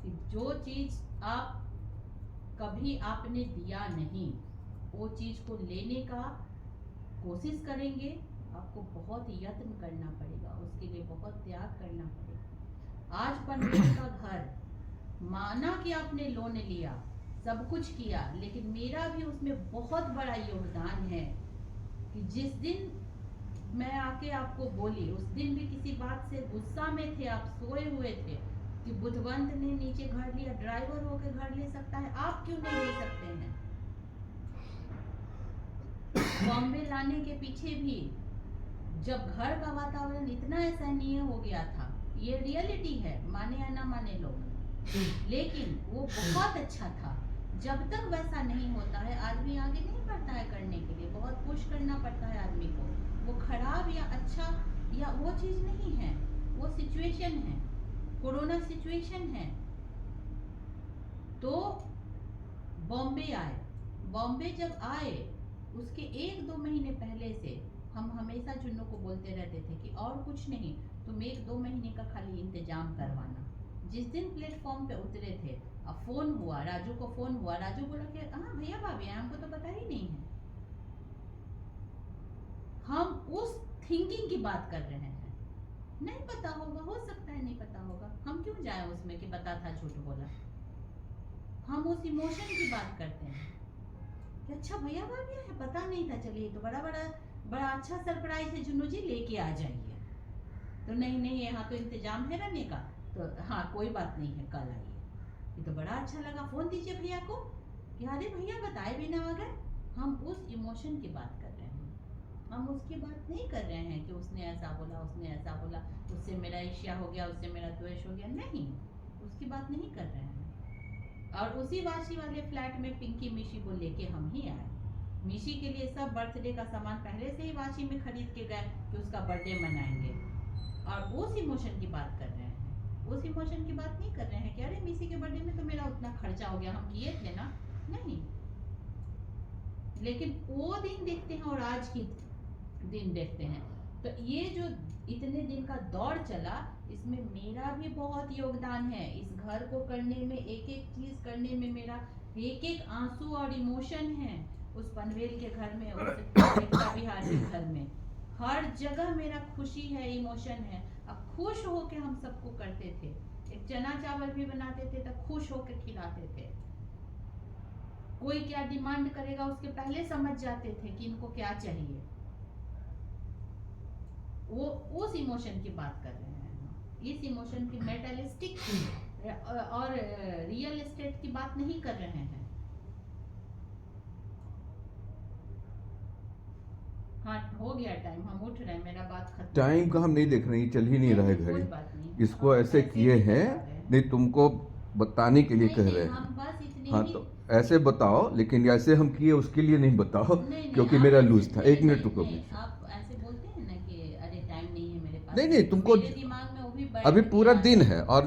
कि जो चीज आप कभी आपने दिया नहीं, वो चीज को लेने का कोशिश करेंगे, आपको बहुत यत्न करना पड़ेगा, उसके लिए बहुत त्याग करना पड़ेगा। आज पंडित का घर, माना कि आपने लोन लिया, सब कुछ किया, लेकिन मेरा भी उसमें बहुत बड़ा योगदान है कि जिस दिन मैं आके आपको बोली, उस दिन भी किसी बात से गुस्सा में थे, आप सोए हुए थे कि बुधवंत ने नीचे घर लिया, ड्राइवर होकर घर ले सकता है, आप क्यों नहीं ले सकते हैं। बॉम्बे लाने के पीछे भी जब घर का वातावरण इतना असहनीय हो गया था, ये रियलिटी है, माने या ना माने लोग, लेकिन वो बहुत अच्छा था। जब तक वैसा नहीं होता है, आदमी आगे नहीं बढ़ता है करने के लिए, बहुत पुश करना पड़ता है आदमी को। वो खराब या अच्छा या वो चीज नहीं है, वो सिचुएशन है, कोरोना सिचुएशन है। तो बॉम्बे आए, बॉम्बे जब आए उसके 1-2 महीने पहले से हम हमेशा चुन्नू को बोलते रहते थे कि और कुछ नहीं, तुम 1-2 महीने का खाली इंतजाम करवाना। जिस दिन प्लेटफॉर्म पे उतरे थे, अब फोन हुआ, राजू को फोन हुआ, राजू बोला कि हाँ भैया भाभी हमको तो पता ही नहीं है। हम उस थिंकिंग की बात कर रहे हैं, नहीं पता होगा, हो सकता है नहीं पता होगा, हम क्यों जाए उसमें कि पता था झूठ बोला। हम उस इमोशन की बात करते हैं कि अच्छा भैया भाभी है, पता नहीं था, चलिए तो बड़ा अच्छा सरप्राइज है जुन्नू जी, लेके आ जाइए। तो नहीं यहाँ तो इंतजाम है रहने का, तो हाँ कोई बात नहीं है, कल आइए। ये तो बड़ा अच्छा लगा, फोन दीजिए भैया को कि अरे भैया बताए बिना आ गए। हम उस इमोशन की बात कर रहे हैं, हम उसकी बात नहीं कर रहे हैं कि उसने ऐसा बोला, उसने ऐसा बोला, उससे मेरा ईर्ष्या हो गया, उससे मेरा द्वेष हो गया, नहीं, उसकी बात नहीं कर रहे हैं। और उसी वाशी वाले फ्लैट में पिंकी मिशी को लेके हम ही आए। मिशी के लिए सब बर्थडे का सामान पहले से ही वाशी में खरीद के गए कि उसका बर्थडे मनाएंगे, और उस इमोशन की बात कर रहे हैं। उस इमोशन की बात नहीं कर रहे हैं कि अरे मिशी के बर्थडे में तो मेरा उतना खर्चा हो गया, हम किए थे ना, नहीं। लेकिन वो दिन देखते हैं और आज की दिन देखते हैं, तो ये जो इतने दिन का दौर चला, इसमें मेरा भी बहुत योगदान है। इस घर को करने में, एक एक चीज करने में मेरा एक एक आंसू और इमोशन है। उस पनवेल के घर में, उस एकता विहार के घर में, हर जगह मेरा खुशी है, इमोशन है। अब खुश हो के हम सबको करते थे, एक चना चावल भी बनाते थे तो खुश हो के खिलाते थे। कोई क्या डिमांड करेगा उसके पहले समझ जाते थे कि इनको क्या चाहिए। वो उस इमोशन की बात कर रहे हैं। इस इमोशन की मेटलिस्टिक और रियल एस्टेट की बात नहीं कर रहे हैं। हाँ हो गया टाइम, हम उठ रहे हैं, मेरा बात खत्म। टाइम का हम नहीं देख रहे हैं, चल ही नहीं रहा है कोई घड़ी। बात नहीं, इसको हम ऐसे किए ही हैं, बता रहे हैं। नहीं तुमको बताने के लिए नहीं, कह नहीं, रहे हैं। हम बस इतने हाँ ही। तो ऐसे बताओ, लेकिन ऐसे हम किए उसके लिए नहीं बताओ, नहीं, क्योंकि आप मेरा ऐसे- लूज था। नहीं, एक मिनट नहीं, रुको नहीं, प्लीज। आप ऐसे बोलते हैं ना कि अरे टाइम नहीं है मेरे पास। नहीं नहीं, तो तुमको मेरे दिमाग में वो भी बैठ अभी पूरा गया दिन है। है और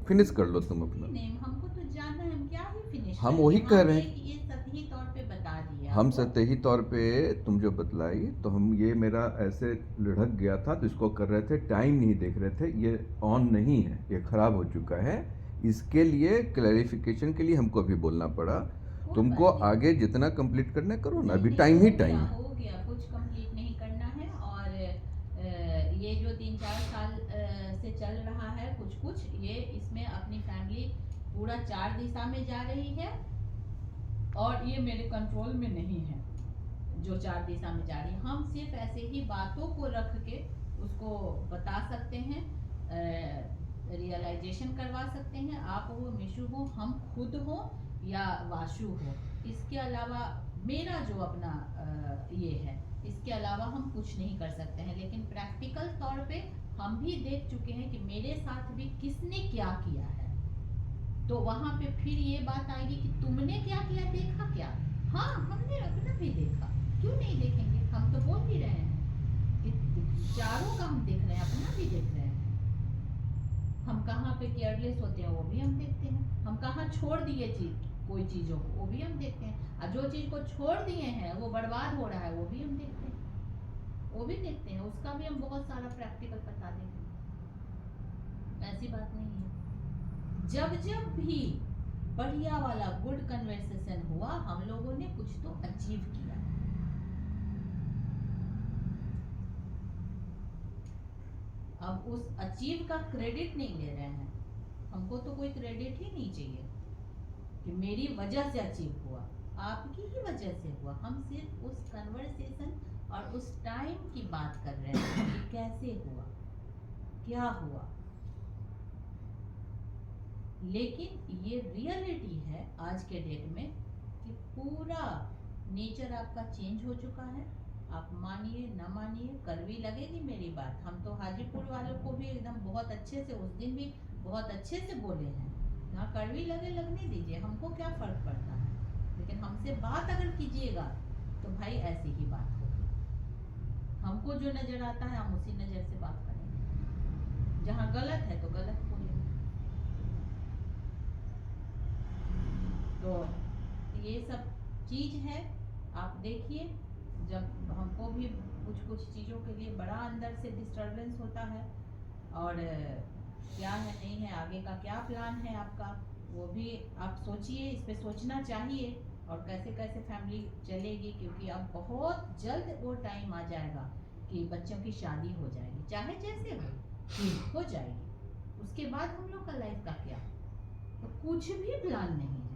फिनिश कर लो तुम अपना। नहीं, हमको तो जानना है, हम क्या ही फिनिश हम करेंगे। वही कह रहे एक हैं। ये सतही तौर पे बता दिया हम आपको। सतही तौर पे तुम जो बतलाई, तो हम ये मेरा ऐसे लुढ़क गया था तो इसको कर रहे थे, टाइम नहीं देख रहे थे। ये ऑन नहीं है, ये खराब हो चुका है। इसके लिए क्लैरिफिकेशन के लिए हमको अभी बोलना पड़ा। कोई तुमको बात नहीं। आगे जितना कंप्लीट करना है करो ना, नहीं, अभी नहीं, टाइम ही हो गया, टाइम है। हो गया, कुछ कंप्लीट नहीं करना है। और ये जो 3-4 साल से चल रहा है कुछ कुछ, ये इसमें अपनी फैमिली पूरा 4 दिशा में जा रही है, और ये मेरे कंट्रोल में नहीं है जो 4 दिशा में जा रही है। हम सिर्फ ऐसे ही बातों को रख के उसको बता सकते हैं, रियलाइजेशन करवा सकते हैं। आप हो, मिशु हो, हम खुद हो या वाशु हो, इसके अलावा मेरा जो अपना ये है, इसके अलावा हम कुछ नहीं कर सकते हैं। लेकिन प्रैक्टिकल तौर पे हम भी देख चुके हैं कि मेरे साथ भी किसने क्या किया है, तो वहां पे फिर ये बात आएगी कि तुमने क्या किया, देखा क्या? हाँ, हमने अपना भी देखा, क्यों नहीं देखेंगे? हम तो बोल भी रहे हैं कि चारों का हम देख रहे हैं, अपना भी देख रहे हैं। हम कहाँ पे केयरलेस होते हैं वो भी हम देखते हैं, हम कहाँ छोड़ दिए कोई चीज़ों को वो भी हम देखते हैं, और जो चीज़ को छोड़ दिए हैं वो बर्बाद हो रहा है वो भी हम देखते हैं, वो भी देखते हैं। उसका भी हम बहुत सारा प्रैक्टिकल बता देंगे, ऐसी बात नहीं है। जब जब भी बढ़िया वाला गुड कन्वर्सेशन हुआ, हम लोगों ने कुछ तो अचीव किया। अब उस अचीव का क्रेडिट नहीं ले रहे हैं, हमको तो कोई क्रेडिट ही नहीं चाहिए कि मेरी वजह से अचीव हुआ, आपकी ही वजह से हुआ। हम सिर्फ उस कन्वर्सेशन और उस टाइम की बात कर रहे हैं कि कैसे हुआ, क्या हुआ। लेकिन ये रियलिटी है आज के डेट में कि पूरा नेचर आपका चेंज हो चुका है। आप मानिए न मानिए, कड़वी लगेगी मेरी बात, हम तो हाजीपुर वालों को भी एकदम बहुत अच्छे से उस दिन भी बहुत अच्छे से बोले हैं। यहाँ कड़वी लगे, लगने दीजिए, हमको क्या फर्क पड़ता है। लेकिन हमसे बात अगर कीजिएगा तो भाई ऐसी ही बात होगी। हमको जो नजर आता है हम उसी नजर से बात करेंगे, जहाँ गलत है तो गलत बोलेंगे। तो ये सब चीज है, आप देखिए, जब हमको भी कुछ कुछ चीज़ों के लिए बड़ा अंदर से डिस्टरबेंस होता है, और क्या है नहीं है, आगे का क्या प्लान है आपका, वो भी आप सोचिए, इस पे सोचना चाहिए, और कैसे कैसे फैमिली चलेगी। क्योंकि अब बहुत जल्द वो टाइम आ जाएगा कि बच्चों की शादी हो जाएगी, चाहे जैसे हो जाएगी। उसके बाद हम लोग का लाइफ का क्या, तो कुछ भी प्लान नहीं है,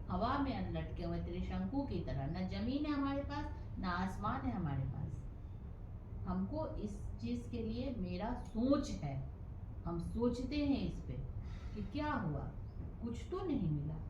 हवा में लटके हुए त्रिशंकु की तरह। न जमीन है हमारे पास, ना आसमान है हमारे पास। हमको इस चीज के लिए मेरा सोच है, हम सोचते हैं इस पे कि क्या हुआ, कुछ तो नहीं मिला।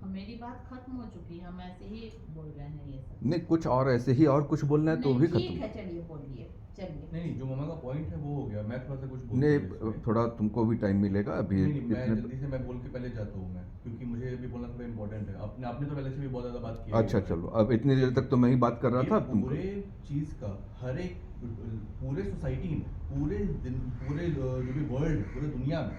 मेरी बात खत्म हो चुकी है, हम ऐसे ही बोल रहे हैं ये सब। नहीं, कुछ और ऐसे ही और कुछ बोलना है तो नहीं, भी ठीक खत्म। है, चलिए बोलिए, चलिए। नहीं, जो मम्मा का पॉइंट है वो हो गया, मैं थोड़ा सा कुछ बोल नहीं, थोड़ा तुमको भी टाइम मिलेगा अभी। नहीं, मैं इतने जल्दी से मैं बोल के पहले जाता हूँ मैं, क्योंकि मुझे अभी बोलना थोड़ा इंपॉर्टेंट है। आपने तो पहले से भी बहुत ज़्यादा बात की है। अच्छा चलो, अब इतनी देर तक तो मैं ही बात कर रहा ये था, अब तुम पूरे चीज़ का हर एक पूरे सोसाइटी में, पूरे जो भी वर्ल्ड, पूरे दुनिया में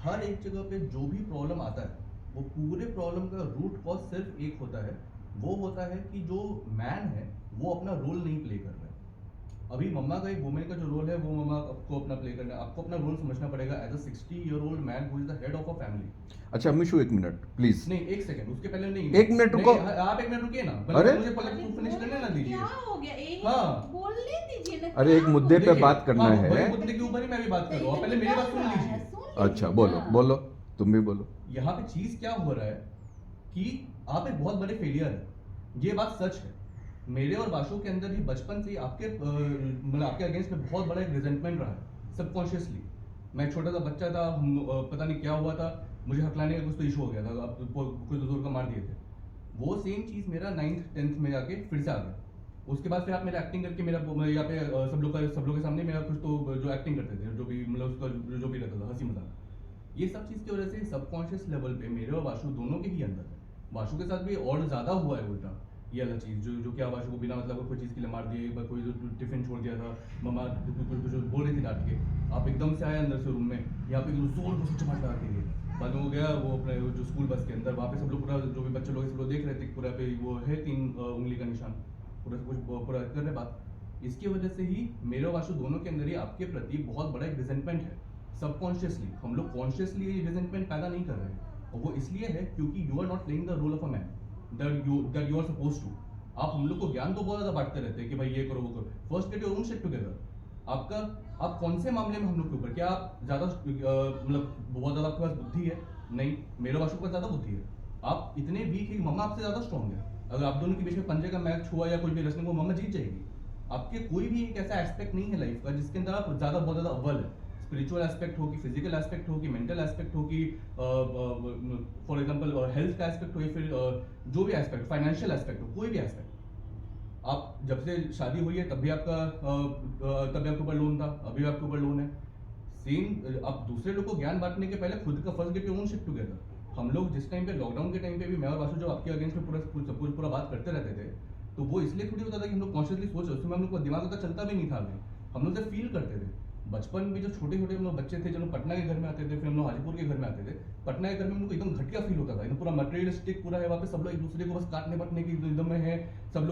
हर एक जगह पे जो भी प्रॉब्लम आता है, वो पूरे प्रॉब्लम का रूट कॉज सिर्फ एक होता है। वो होता है कि जो मैन है वो अपना रोल नहीं प्ले कर रहा है। अभी मम्मा का एक वुमेन का जो रोल है वो मम्मा आपको अपना प्ले करना है। आपको अपना रोल समझना पड़ेगा as a 60-year-old man who is the head of a family. अच्छा मिशु, एक मिनट प्लीज। नहीं, एक सेकंड, उसके पहले नहीं, एक मिनट रुको। नहीं, आप एक मिनट रुकिए ना, अरे मुझे पहले फिनिश करने ना दीजिए। क्या हो गया, एक हाँ। बोलने दीजिए ना। अरे, क्या एक मुद्दे हो पे गया? देखिए, बात करना हाँ, है। वही मुद्दे के ऊपर ही मैं भी बात कर रहा हूँ, पहले मेरी बात सुन लीजिए। अच्छा बोलो बोलो, तुम भी बोलो। यहाँ पे चीज क्या हो रहा है कि आप एक बहुत बड़े फेलियर है, ये बात सच है। मेरे और बाशु के अंदर ही बचपन से ही आपके मतलब आपके अगेंस्ट में बहुत बड़ा एक रिजेंटमेंट रहा है सबकॉन्शियसली। मैं छोटा सा बच्चा था, पता नहीं क्या हुआ था, मुझे हकलाने का कुछ तो इशू हो गया था, अब कुछ जोर का मार दिए थे। वो सेम चीज़ मेरा 9th-10th में जाके फिर से आ गया। उसके बाद फिर आप मेरा एक्टिंग करके मेरा यहाँ पे सब लोग के सामने मेरा कुछ तो जो एक्टिंग करते थे, जो भी मतलब उसका जो भी रहता था हंसी मजाक, ये सब चीज़ की वजह से सबकॉन्शियस लेवल पे मेरे और वाशु दोनों के ही अंदर है। वाशु के साथ भी और ज़्यादा हुआ है उल्टा, ये अलग चीज़ जो क्या वाशु को बिना मतलब कोई चीज़ के लिए मार दिया, एक बार कोई जो टिफिन छोड़ दिया था, मम्मा जो बोल रही थी डांट के, आप एकदम से आए अंदर से रूम में, यहाँ पे जोर से चमाट लगा के गए। बाद में हो गया वो अपने जो स्कूल बस के अंदर, वहाँ पे सब लोग पूरा जो भी बच्चे लोग सब लोग देख रहे थे पूरा पे वो है 3 उंगली का निशान, पूरा कुछ पूरा कर रहे बात। इसकी वजह से ही मेरे और वाशु दोनों के अंदर ही आपके प्रति बहुत बड़ा एक रिजेंटमेंट है सबकॉन्शियसली। हम लोग कॉन्शियसली ये रिजेंटमेंट पैदा नहीं कर रहे हैं, और वो इसलिए है क्योंकि you are not playing the role of a man that you are suppose to. आप हम लोग को ज्ञान तो बहुत ज़्यादा बांटते रहते हैं कि भाई ये करो वो करो, first get your own shit together. आपका आप कौन से मामले में हम लोग के ऊपर, क्या आप ज़्यादा मतलब बहुत ज़्यादा आपके पास बुद्धि है? नहीं, मेरे वाशु के पास ज़्यादा बुद्धि है। आप इतने वीक है, मम्मा आपसे ज़्यादा स्ट्रॉन्ग है। अगर आप दोनों के बीच में पंजे का मैच हुआ या कोई भी रेसलिंग, वो मम्मा जीत जाएगी। आपके कोई भी एक ऐसा एस्पेक्ट नहीं है लाइफ का जिसके अंदर आप ज़्यादा बहुत ज़्यादा अव्वल है। स्पिरिचुअल एस्पेक्ट हो कि फिजिकल एस्पेक्ट हो कि मेंटल एस्पेक्ट हो कि फॉर एग्जांपल हेल्थ का एस्पेक्ट हो या फिर जो भी एस्पेक्ट, फाइनेंशियल एस्पेक्ट हो, कोई भी एस्पेक्ट। आप जब से शादी हुई है तब भी आपके ऊपर लोन था, अभी आपके ऊपर लोन है। सेम आप दूसरे लोग को ज्ञान बांटने के पहले खुद का first get your own shit together. हम लोग जिस टाइम पे लॉकडाउन के टाइम पे भी मैं और वासु जो आपके अगेंस्ट में पूरा बात करते रहते थे, तो वो इसलिए थोड़ी होता था कि हम लोग कॉन्शियसली सोच रहे, उसमें हम लोग का दिमाग उतना चलता भी नहीं था। हम लोग सिर्फ फील करते थे। बचपन में जो छोटे छोटे हम लोग बच्चे थे, जब पटना के घर में आते थे, फिर हम लोग हाजीपुर के घर में आते थे। पटना के घर में हम लोग एकदम घटिया फील होता था, एकदम पूरा मटेरियलिस्टिक पूरा है, वहाँ पे सब लोग एक दूसरे को बस काटने बटने की एकदम में है। सब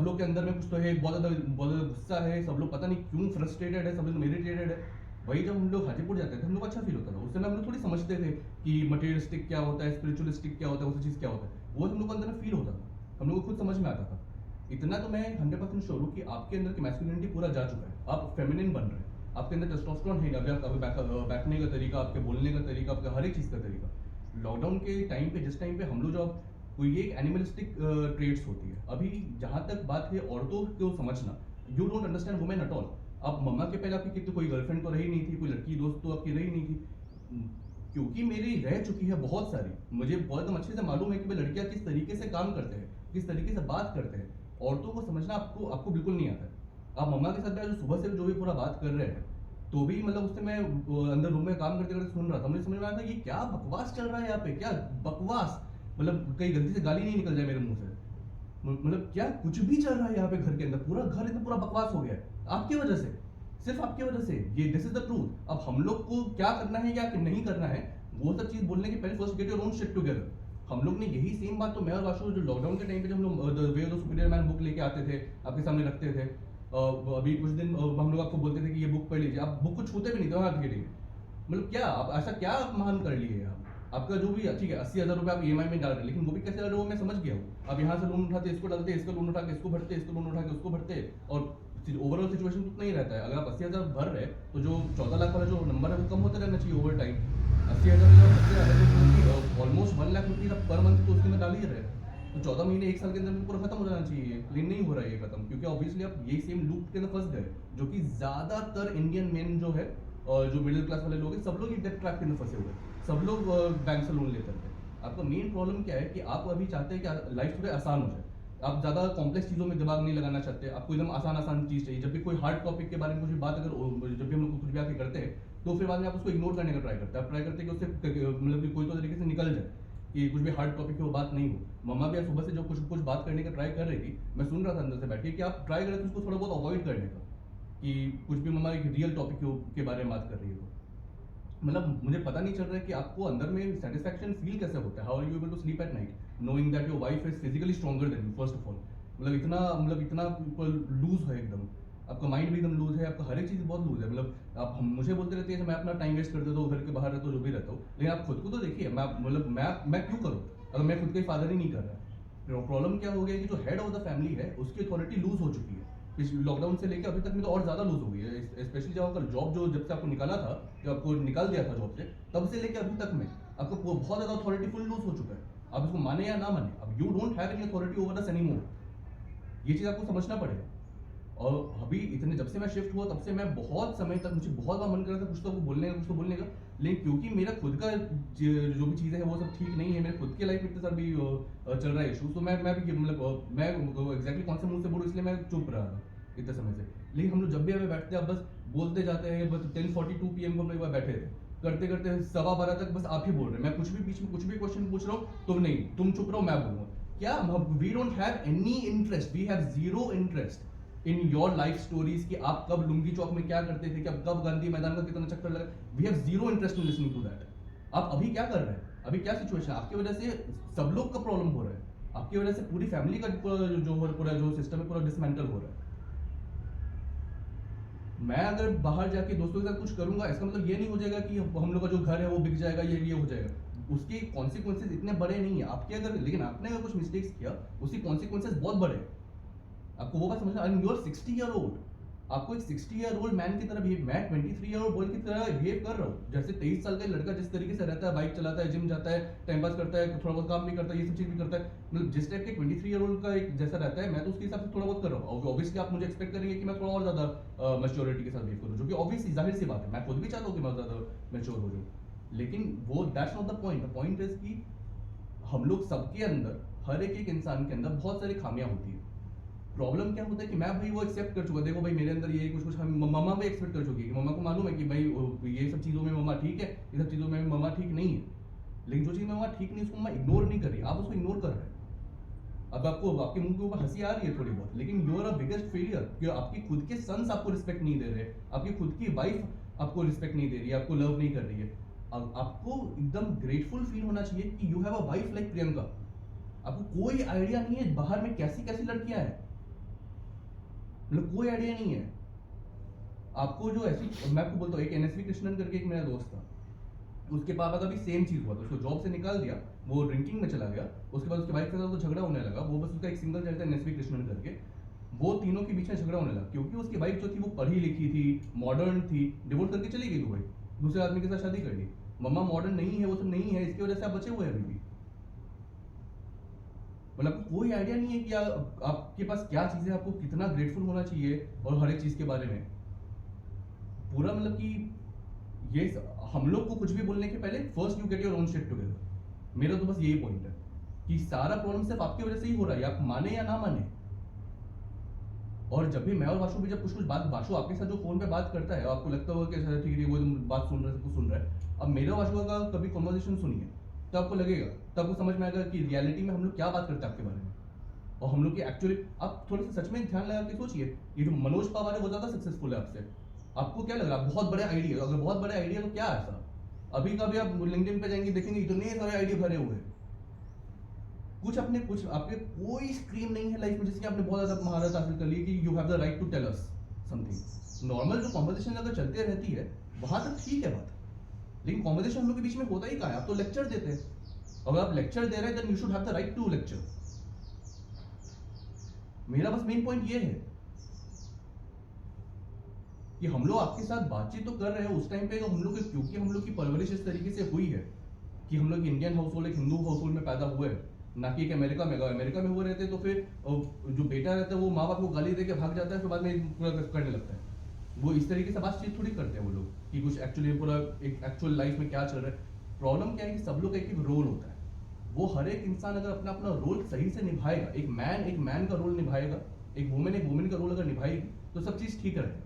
लोग के अंदर में कुछ तो है, बहुत ज़्यादा गुस्सा है, सब लोग पता नहीं क्यों फ्रस्ट्रेटेड है, सब लोग इरिटेटेड है। वही जब हम लोग हाजीपुर जाते थे हम लोग अच्छा फील होता था। उस समय हम लोग थोड़ी समझते थे कि मटेरियलिस्टिक क्या होता है, स्पिरिचुअलिस्टिक क्या होता है, उस चीज़ क्या होता है, वो हम लोग को अंदर में फील होता था, हम लोग को खुद समझ में आता था। इतना तो मैं 100% श्योर हूँ कि आपके अंदर की मैस्कुलिनिटी पूरा जा चुका है, आप फेमिनिन बन रहे हैं, आपके अंदर टेस्टोस्टेरोन है। अभी आप बैठने का तरीका, आपके बोलने का तरीका, आपका हर एक चीज़ का तरीका। लॉकडाउन के टाइम पे जिस टाइम पे हम लोग जो कोई एक एनिमलिस्टिक ट्रेड्स होती है, अभी जहाँ तक बात है औरतों को समझना, you don't understand women at all. अब मम्मा के पहले आपकी कितनी कोई गर्लफ्रेंड तो रही नहीं थी, कोई लड़की दोस्त तो आपकी रही नहीं थी, क्योंकि मेरी रह चुकी है बहुत सारी। मुझे बहुत एकदम अच्छे से मालूम है कि भाई लड़कियां किस तरीके से काम करते हैं, किस तरीके से बात करते हैं। औरतों को समझना आपको बिल्कुल नहीं आता है। आप मम्मा के साथ जो सुबह से जो भी पूरा बात कर रहे हैं, तो भी मतलब उससे मैं अंदर रूम में काम करते करते सुन रहा था, मुझे समझ में आया था ये क्या बकवास चल रहा है यहाँ पे, क्या बकवास, मतलब कहीं गलती से गाली नहीं निकल जाए मेरे मुंह से, मतलब क्या कुछ भी चल रहा है यहाँ पे घर के अंदर, पूरा घर एकदम पूरा बकवास हो गया है आपकी वजह से, सिर्फ आपकी वजह से। ये दिस इज द ट्रूथ। अब हम लोग को क्या करना है या नहीं करना है, वो सब चीज बोलने के पहले first get your own shit together. हम लोग ने यही सेम बात तो मैं और वाशु जो लॉकडाउन के टाइम पे जब हम लोग the way of the superior man book लेके आते थे, आपके सामने रखते थे, अभी कुछ दिन हम लोग आपको बोलते थे कि ये बुक पढ़ लीजिए, आप बुक को छूते भी नहीं थे हाथ के लिए। मतलब क्या आप ऐसा क्या महान कर लिए आप? आपका जो भी ठीक है 80,000 रुपये आप EMI में डाल रहे हैं, लेकिन वो भी कैसे डाल रहे हो मैं समझ गया हूँ। आप यहाँ से लोन उठाते इसको डालते, इसका लोन उठा के इसको भरते, इसको लोन उठा के उसको भरते, और ओवरऑल सिचुएशन उतना ही रहता है। अगर आप 80,000 भर रहे तो जो 14 लाख वाला जो नंबर है वो कम होता रहना चाहिए over time. 80,000 almost 1 lakh rupees आप पर मंथ तो उसके अंदर डाल ही रहे, तो 14 महीने 1 साल के अंदर में पूरा खत्म हो जाना चाहिए, लेकिन नहीं हो रहा है ये खत्म, क्योंकि ऑब्वियसली आप यही सेम लूप के अंदर फंस गए, जो कि ज्यादातर इंडियन मेन जो है जो मिडिल क्लास वाले लोग हैं, सब लोग एक डेट ट्रैप के अंदर फंसे हुए हैं, सब लोग बैंक से लोन लेते हैं। आपका मेन प्रॉब्लम क्या है कि आप अभी चाहते हैं कि लाइफ थोड़ी आसान हो जाए, आप ज्यादा कॉम्प्लेक्स चीजों में दिमाग नहीं लगाना चाहते, आपको एकदम आसान आसान चीज चाहिए। जब भी कोई हार्ड टॉपिक के बारे में कुछ बात अगर जब भी हम लोग कुछ भी आके करते हैं, तो फिर बाद में आप उसको इग्नोर करने का ट्राई करते हैं, आप ट्राई करते हैं कि उससे मतलब कि कोई तो तरीके से निकल जाए, कि कुछ भी हार्ड टॉपिक पे वो बात नहीं हो। मम्मा भी आज सुबह से जो कुछ कुछ बात करने का ट्राई कर रही थी, मैं सुन रहा था अंदर से बैठ के कि आप ट्राई कर रहे थे उसको थोड़ा बहुत अवॉइड करने का, कि कुछ भी मम्मा एक रियल टॉपिक के बारे में बात कर रही है तो मतलब मुझे पता नहीं चल रहा है कि आपको अंदर में सेटिस्फैक्शन फील कैसे होता है, how are you able to sleep at night knowing that your wife is physically stronger than you. First of all मतलब इतना लूज है एकदम, आपका माइंड भी एकदम लूज है, आपका हर एक चीज़ बहुत लूज है। मतलब आप मुझे बोलते रहते हैं मैं अपना टाइम वेस्ट कर देता हूँ, घर के बाहर रहता हूँ, जो भी रहता हूँ, लेकिन आप खुद को तो देखिए, मैं क्यों करूँ अगर मैं खुद का ही फादर ही नहीं कर रहा। प्रॉब्लम क्या हो गया कि जो हेड ऑफ द फैमिली है उसकी अथॉरिटी लूज हो चुकी है, लॉकडाउन से लेकर अभी तक में तो और ज्यादा लूज हो गई है। स्पेशली जब आपका जॉब जो जब से आपको निकाला था, जब आपको निकाल दिया था जॉब से, तब से लेकर अभी तक में आपको बहुत ज्यादा अथॉरिटी फुल लूज हो चुका है। आप इसको माने या ना माने, अब you don't have any authority over us anymore, ये चीज आपको समझना पड़ेगा। और अभी इतने जब से मैं शिफ्ट हुआ तब से मैं बहुत समय तक मुझे बहुत बार मन कर रहा था कुछ तो बोलने का, लेकिन क्योंकि मेरा खुद का जो भी चीज़ें हैं वो सब ठीक नहीं है, मेरे खुद के लाइफ में इतने सारे भी चल रहा है इशू, तो मैं भी मतलब मैं एग्जैक्टली कौन से मुंह से बोलूँ, इसलिए मैं चुप रहा था इतने समय से। लेकिन हम लोग जब भी हमें बैठते हैं अब बस बोलते जाते हैं, बस 10:42 PM को हम लोग एक बार बैठे थे, करते करते 12:15 तक बस आप ही बोल रहे हैं, मैं कुछ भी बीच में कुछ भी क्वेश्चन पूछ रहा हूँ, तुम नहीं, तुम चुप रहो मैं बोलूँगा। क्या we don't have any interest, we have zero interest in your life stories, कि आप कब लुंगी चौक में क्या करते थे, कि आप कब गांधी मैदान का कितना चक्कर लगा, we have zero interest in listening to that. आप अभी क्या कर रहे हैं, अभी क्या सिचुएशन है, आपकी वजह से सब लोग का प्रॉब्लम हो रहा है, आपकी वजह से पूरी फैमिली का पूरा जो सिस्टम है पूरा डिसमेंटल हो रहा है। मैं अगर बाहर जाके दोस्तों के साथ कुछ करूंगा, इसका मतलब ये नहीं हो जाएगा कि हम लोग का जो घर है वो बिक जाएगा, ये हो जाएगा। उसके कॉन्सिक्वेंसेज इतने बड़े नहीं है आपके, अगर लेकिन आपने अगर कुछ मिस्टेक्स किया उसकी कॉन्सिक्वेंसेज बहुत बड़े हैं। आपको वो बात समझना, and you are 60 year old, आपको एक 60 ईयर ओल्ड मैन की तरह बिहेव, मैं 23 ईयर ओल्ड बॉय की तरह बिहेव कर रहा हूँ। जैसे 23 साल का लड़का जिस तरीके से रहता है, बाइक चलाता है, जिम जाता है, टाइम पास करता है, थोड़ा बहुत काम भी करता है, ये सब चीज भी करता है, मतलब जिस टाइप के 23 ईयर ओल्ड का एक जैसा रहता है, मैं तो उसके हिसाब से थोड़ा बहुत कर रहा हूँ। ऑब्वियसली आप मुझे एक्सपेक्ट करेंगे कि मैं थोड़ा और ज्यादा मैच्योरिटी के साथ बिहेव करूँ, जो कि ऑब्वियसली जाहिर सी बात है, मैं खुद भी चाहता हूँ कि मैं ज्यादा मैच्योर हो जाऊँ, लेकिन वो that's not the point. The point is कि हम लोग सबके अंदर, हर एक इंसान के अंदर बहुत सारी खामियां होती है। प्रॉब्लम क्या होता है कि मैं भाई वो एक्सेप्ट कर चुका, देखो भाई मेरे अंदर ये कुछ हम मम्मा भी एक्सपेक्ट कर चुकी है, मम्मा को मालूम है कि भाई ये सब चीज़ों में मम्मा ठीक है, ये सब चीज़ों में मम्मा ठीक नहीं है, लेकिन जो चीज़ मम्मा ठीक नहीं उसको मम्मा इग्नोर नहीं कर रही, आप उसको इग्नोर कर रहे हैं। अब आपको आपके मुंह के ऊपर हंसी आ रही है थोड़ी बहुत, लेकिन you are a biggest failure, कि आपकी खुद के सन्स आपको रिस्पेक्ट नहीं दे रहे, आपकी खुद की वाइफ आपको रिस्पेक्ट नहीं दे रही है, आपको लव नहीं कर रही है। अब आपको एकदम ग्रेटफुल फील होना चाहिए कि you have a wife like Priyanka. आपको कोई आइडिया नहीं है बाहर में कैसी कैसी लड़कियां हैं, मतलब कोई आइडिया नहीं है आपको। जो ऐसी मैं आपको बोलता हूँ, एक NSV कृष्णन करके एक मेरा दोस्त था, उसके पापा का भी सेम चीज हुआ था, उसको जॉब से निकाल दिया, वो ड्रिंकिंग में चला गया, उसके बाद उसके वाइफ के साथ तो झगड़ा होने लगा, वो बस उसका एक सिंगल चाइल्ड था NSV कृष्णन करके, वो तीनों के बीच में झगड़ा होने लगा, क्योंकि उसकी वाइफ जो थी वो पढ़ी लिखी थी, मॉडर्न थी, डिवोर्स करके चली गई दुबई, दूसरे आदमी के साथ शादी कर ली। मम्मा मॉडर्न नहीं है, वो सब नहीं है, इसकी वजह से आप बचे हुए हैं अभी भी। मतलब आपको कोई आइडिया नहीं है कि आपके पास क्या चीजें, आपको कितना ग्रेटफुल होना चाहिए और हर एक चीज के बारे में पूरा, मतलब कि ये हम लोग को कुछ भी बोलने के पहले first you get your own shit together. मेरा तो बस यही पॉइंट है कि सारा प्रॉब्लम सिर्फ आपकी वजह से ही हो रहा है, आप माने या ना माने। और जब भी मैं और बाशु भी जब कुछ बात, बाशु आपके साथ जो फोन पे बात करता है, आपको लगता होगा कि अच्छा ठीक है वो बात सुन रहा है, सब कुछ सुन रहा है, अब मेरा बाशु का कभी कॉन्वर्सेशन सुनिए तो आपको लगेगा, तब आपको समझ में आएगा कि रियलिटी में हम लोग क्या बात करते हैं आपके बारे में, और हम लोग की एक्चुअली आप थोड़े से सच में ध्यान लगा के सोचिए, ये जो मनोज पवार है वो ज्यादा सक्सेसफुल है आपसे। आपको क्या लग रहा है बहुत बड़े आइडिया, अगर बहुत बड़े आइडिया तो क्या है ऐसा, अभी का भी आप लिंक्डइन पे जाएंगे देखेंगे इतने सारे आइडिया भरे हुए हैं, कुछ आपके कोई स्ट्रीम नहीं है लाइफ में जिसकी आपने बहुत ज्यादा महारत हासिल कर ली कि you have the right to tell us something. Normal जो कॉन्वर्सेशन अगर चलते रहती है वहां तक ठीक है बात, लेकिन कॉन्वर्सेशन हम लोग के बीच में होता ही कहाँ है, आप तो लेक्चर देते हैं, अगर आप लेक्चर दे रहे हैं then you should have the right to lecture. मेरा बस मेन पॉइंट ये है कि हम लोग आपके साथ बातचीत तो कर रहे हैं उस टाइम पे, हम लोग क्योंकि हम लोग की परवरिश इस तरीके से हुई है कि हम लोग इंडियन हाउस होल्ड, एक हिंदू हाउस होल्ड में पैदा हुए हैं, ना कि एक अमेरिका में। अगर अमेरिका में वो रहते तो फिर जो बेटा रहता है वो माँ बाप को गाली दे के भाग जाता है, फिर बाद में पूरा करने लगता है। वो इस तरीके से बातचीत थोड़ी करते हैं वो लोग कि कुछ एक्चुअली पूरा एक एक्चुअल लाइफ में क्या चल रहा है। प्रॉब्लम क्या है कि सब लोग का एक एक रोल होता है। वो हर एक इंसान अगर अपना अपना रोल सही से निभाएगा, एक मैन का रोल निभाएगा, एक वुमेन का रोल अगर निभाएगी तो सब चीज़ ठीक रहेगी।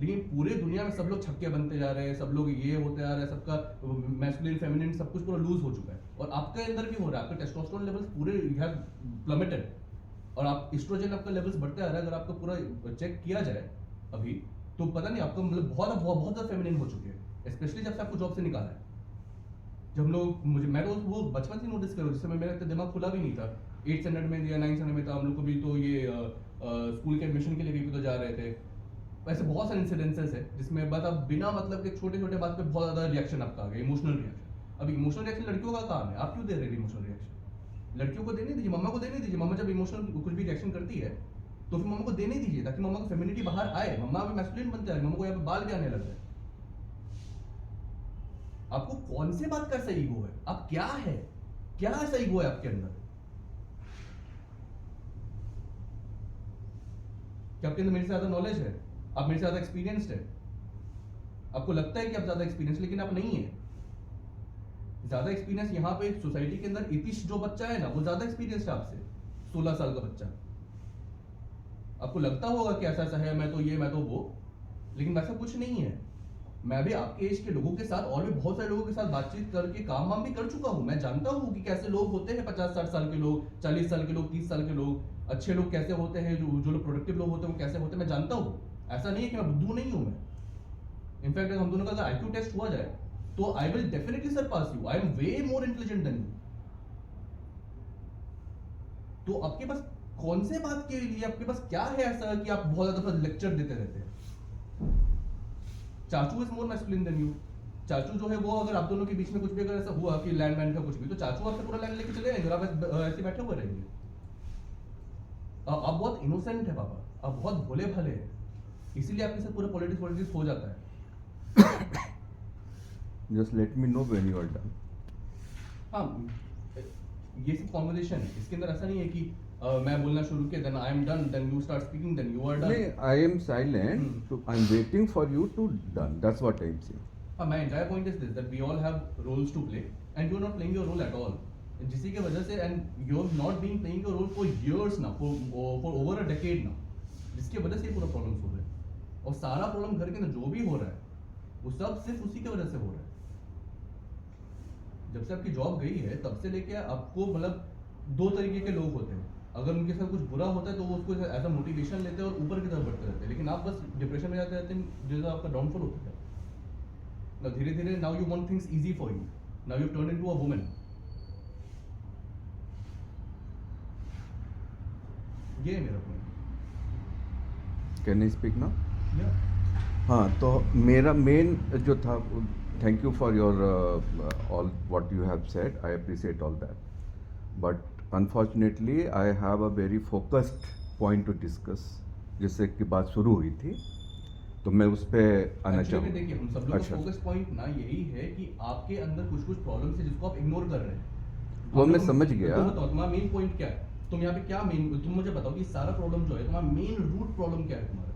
लेकिन पूरे दुनिया में सब लोग छक्के बनते जा रहे हैं, सब लोग ये होते जा रहे हैं, सबका मैस्कुलिन फेमिनिन सब कुछ पूरा लूज हो चुका है। और आपके अंदर भी हो रहा है, आपके टेस्टोस्टेरोन लेवल्स पूरे हैव प्लमेटेड और आप एस्ट्रोजन आपका लेवल्स बढ़ते आ रहा है। अगर आपका पूरा चेक किया जाए अभी तो पता नहीं आपका मतलब बहुत ज़्यादा फेमिनिन हो चुके हैं, स्पेशली जब से आपको जॉब से निकाला है। जब लोग मैं तो वो बचपन से नोटिस कर रहा हूँ, जिस समय मेरा इतना दिमाग खुला भी नहीं था। 8th स्टैंडर्ड में या 9th स्टैंडर्ड में था, हम लोग को भी तो ये स्कूल के एडमिशन के लिए भी तो जा रहे थे। ऐसे बहुत सारे इंसिडेंसेस है जिसमें बस आप बिना मतलब के छोटे छोटे बात पे बहुत ज़्यादा रिएक्शन आपका आ गया, इमोशनल रिएक्शन। अब इमोशनल रिएक्शन लड़कियों का काम है, आप क्यों दे रहे हैं इमोशनल रिएक्शन? लड़कियों को देने दीजिए, मम्मा को देने दीजिए। मम्मा जब इमोशनल कुछ भी रिएक्शन करती है तो फिर मम्मा को देने दीजिए ताकि मम्मा को फेमिनिटी बाहर आए। मम्मा भी मैस्कुलिन बनते हैं, मम्मा को यहाँ पे बाल भी आने लग जाए। आपको कौन से बात का ऐसा ईगो है? आप क्या है, क्या ऐसा ईगो है आपके अंदर? क्या आपके अंदर मेरे से ज्यादा नॉलेज है? आप मेरे से ज्यादा एक्सपीरियंस्ड है? आपको लगता है कि आप ज्यादा एक्सपीरियंस, लेकिन आप नहीं है। ज्यादा एक्सपीरियंस यहाँ पे सोसाइटी के अंदर इतिश जो बच्चा है ना, वो ज्यादा एक्सपीरियंस्ड है आपसे। 16 साल का बच्चा। आपको लगता होगा कि ऐसा ऐसा है, मैं तो ये मैं तो वो, लेकिन वैसा कुछ नहीं है। मैं भी आपके एज के लोगों के साथ और भी बहुत सारे लोगों के साथ बातचीत करके काम वाम भी कर चुका हूँ। मैं जानता हूँ कि कैसे लोग होते हैं, 50-60 साल के लोग, 40 साल के लोग, 30 साल के लोग, अच्छे लोग कैसे होते हैं, जो लोग प्रोडक्टिव लोग होते हैं वो कैसे होते हैं, मैं जानता हूँ। ऐसा नहीं है कि मैं बुद्धू नहीं हूँ। मैं इनफैक्ट हम दोनों का अगर IQ टेस्ट हुआ जाए तो I will definitely surpass you. I am way more intelligent than you. तो आपके पास कौन से बात के लिए, आपके पास क्या है ऐसा कि आप बहुत ज्यादा लेक्चर देते रहते हैं? चाचू is more masculine than you. चाचू जो है वो, अगर आप दोनों के बीच में कुछ भी अगर ऐसा हुआ कि लैंडमैन का कुछ भी, तो चाचू आपसे पूरा लैंड लेके चले जाएंगे और आप ऐसे बैठे हुए रहेंगे। आप बहुत इनोसेंट है पापा, आप बहुत भोले भाले हैं, इसीलिए आपके साथ पूरा पॉलिटिक्स हो जाता है। Just let me know when you are done. हाँ, ये सब कॉन्वर्सेशन है, इसके अंदर ऐसा नहीं है कि मैं बोलना शुरू किया then I am done, then you start speaking, then you are done. नहीं, I am silent. So I'm waiting for you to done. That's what I'm saying. My entire point is this, that we all have roles to play and you're not playing your role at all. जिसी की वजह से, and you're not been playing your role for years now, for over a decade now, जिसकी वजह से ये पूरा प्रॉब्लम्स हो रहे हैं। और सारा प्रॉब्लम घर के अंदर जो भी हो रहा है वो सब सिर्फ उसी की वजह से हो रहा है। जब से आपकी जॉब गई है तब से लेके आपको मतलब 2 तरीके के लोग होते हैं। अगर उनके साथ कुछ बुरा होता है तो वो उसको एज अ मोटिवेशन लेते हैं और ऊपर की तरफ बढ़ते रहते हैं, लेकिन आप बस डिप्रेशन में जाते रहते हैं, जैसे आपका डाउनफॉल होता है। धीरे धीरे now you want things easy for you, now U turn into a woman. ये है मेरा point. Can I speak now? या हाँ, तो मेरा मेन जो था, thank you for your all what you have said, I appreciate all that, but unfortunately I have a very focused point two discuss, जिससे कि बात शुरू हुई थी, तो मैं उस पर आना एक्चुअली चाहूँगा। देखिए, हम सब लोग अच्छा। का फोकस पॉइंट ना यही है कि आपके अंदर कुछ कुछ प्रॉब्लम्स है जिसको आप इग्नोर कर रहे हैं। वो हम मैं लोग- समझ गया। तुम बताओ तुम्हारा मेन पॉइंट क्या है? तुम यहाँ पे क्या मेन, तुम मुझे बताओ कि सारा प्रॉब्लम जो है तुम्हारा मेन रूट प्रॉब्लम क्या है तुम्हारे पास?